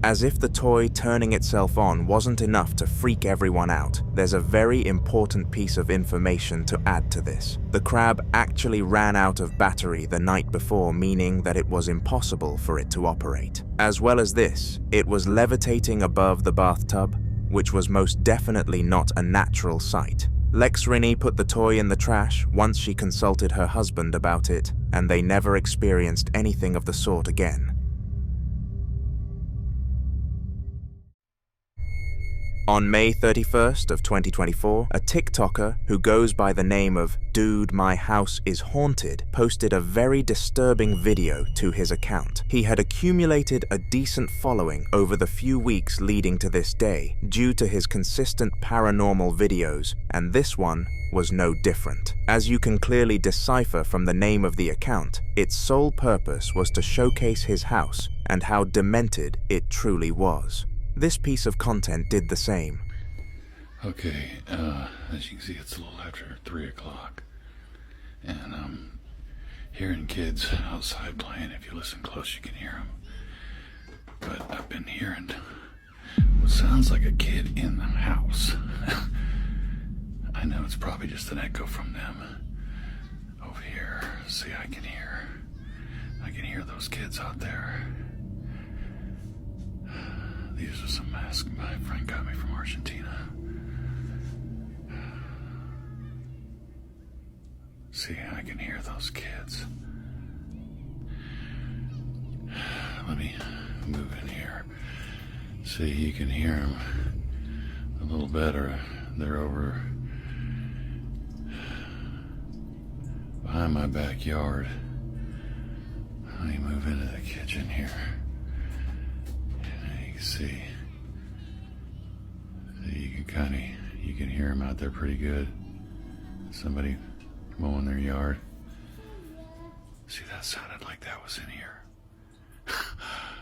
As if the toy turning itself on wasn't enough to freak everyone out, there's a very important piece of information to add to this. The crab actually ran out of battery the night before, meaning that it was impossible for it to operate. As well as this, it was levitating above the bathtub, which was most definitely not a natural sight. Lexreen put the toy in the trash once she consulted her husband about it, and they never experienced anything of the sort again. On May 31st of 2024, a TikToker who goes by the name of Dude My House Is Haunted posted a very disturbing video to his account. He had accumulated a decent following over the few weeks leading to this day due to his consistent paranormal videos, and this one was no different. As you can clearly decipher from the name of the account, its sole purpose was to showcase his house and how demented it truly was. This piece of content did the same. Okay, as you can see, it's a little after 3 o'clock, and I'm hearing kids outside playing. If you listen close, you can hear them. But I've been hearing what sounds like a kid in the house. I know it's probably just an echo from them. Over here, see, I can hear those kids out there. These are some masks my friend got me from Argentina. See, I can hear those kids. Let me move in here. See, you can hear them a little better. They're over behind my backyard. Let me move into the kitchen here. See, you can hear them out there pretty good. Somebody mowing their yard. See, that sounded like that was in here.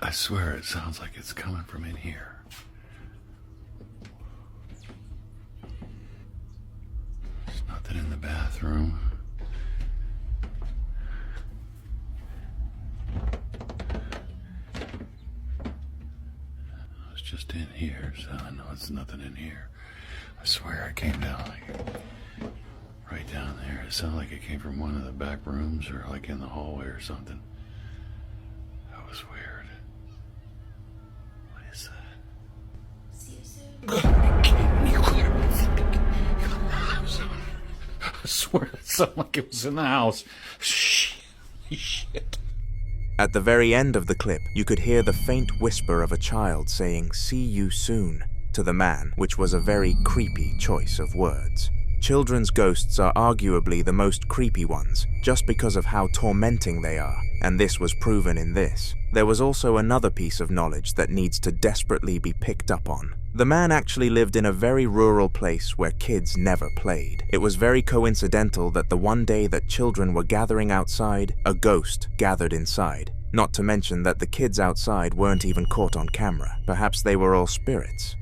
I swear it sounds like it's coming from in here. There's nothing in the bathroom. Just in here, so I know it's nothing in here. I swear I came down right down there. It sounded like it came from one of the back rooms or like in the hallway or something. That was weird. What is that? I swear it sounded like it was in the house. Shit. At the very end of the clip, you could hear the faint whisper of a child saying, "See you soon," to the man, which was a very creepy choice of words. Children's ghosts are arguably the most creepy ones, just because of how tormenting they are, and this was proven in this. There was also another piece of knowledge that needs to desperately be picked up on. The man actually lived in a very rural place where kids never played. It was very coincidental that the one day that children were gathering outside, a ghost gathered inside. Not to mention that the kids outside weren't even caught on camera. Perhaps they were all spirits.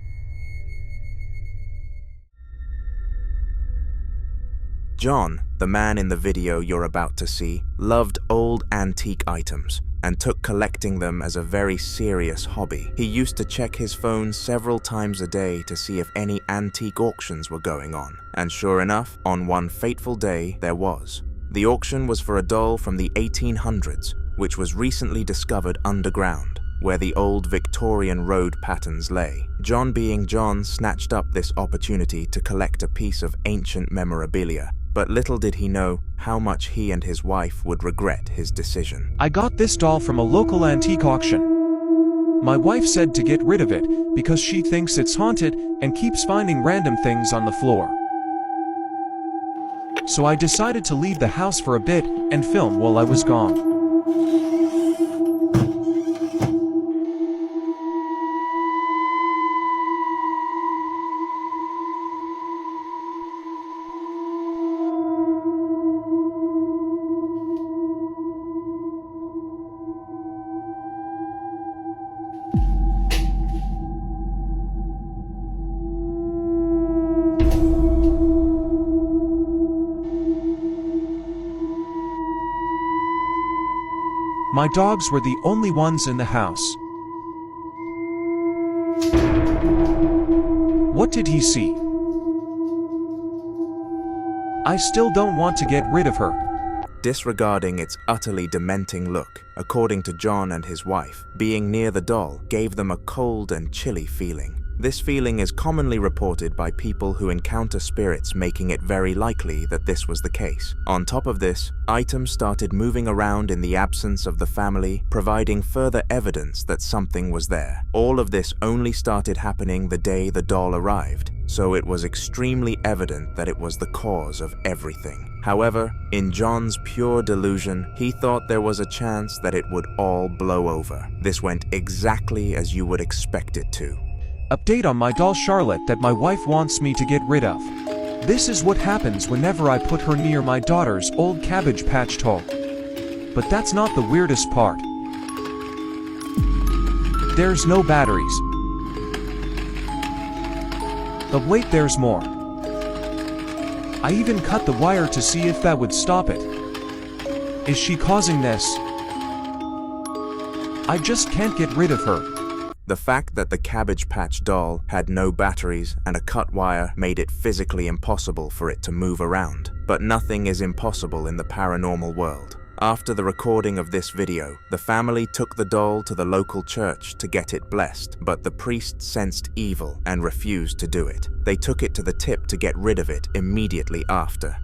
John, the man in the video you're about to see, loved old antique items and took collecting them as a very serious hobby. He used to check his phone several times a day to see if any antique auctions were going on. And sure enough, on one fateful day, there was. The auction was for a doll from the 1800s, which was recently discovered underground, where the old Victorian road patterns lay. John, being John, snatched up this opportunity to collect a piece of ancient memorabilia, but little did he know how much he and his wife would regret his decision. I got this doll from a local antique auction. My wife said to get rid of it because she thinks it's haunted and keeps finding random things on the floor. So I decided to leave the house for a bit and film while I was gone. My dogs were the only ones in the house. What did he see? I still don't want to get rid of her. Disregarding its utterly dementing look, according to John and his wife, being near the doll gave them a cold and chilly feeling. This feeling is commonly reported by people who encounter spirits, making it very likely that this was the case. On top of this, items started moving around in the absence of the family, providing further evidence that something was there. All of this only started happening the day the doll arrived, so it was extremely evident that it was the cause of everything. However, in John's pure delusion, he thought there was a chance that it would all blow over. This went exactly as you would expect it to. Update on my doll Charlotte that my wife wants me to get rid of. This is what happens whenever I put her near my daughter's old Cabbage Patch doll. But that's not the weirdest part. There's no batteries. But wait, there's more. I even cut the wire to see if that would stop it. Is she causing this? I just can't get rid of her. The fact that the Cabbage Patch doll had no batteries and a cut wire made it physically impossible for it to move around. But nothing is impossible in the paranormal world. After the recording of this video, the family took the doll to the local church to get it blessed, but the priest sensed evil and refused to do it. They took it to the tip to get rid of it immediately after.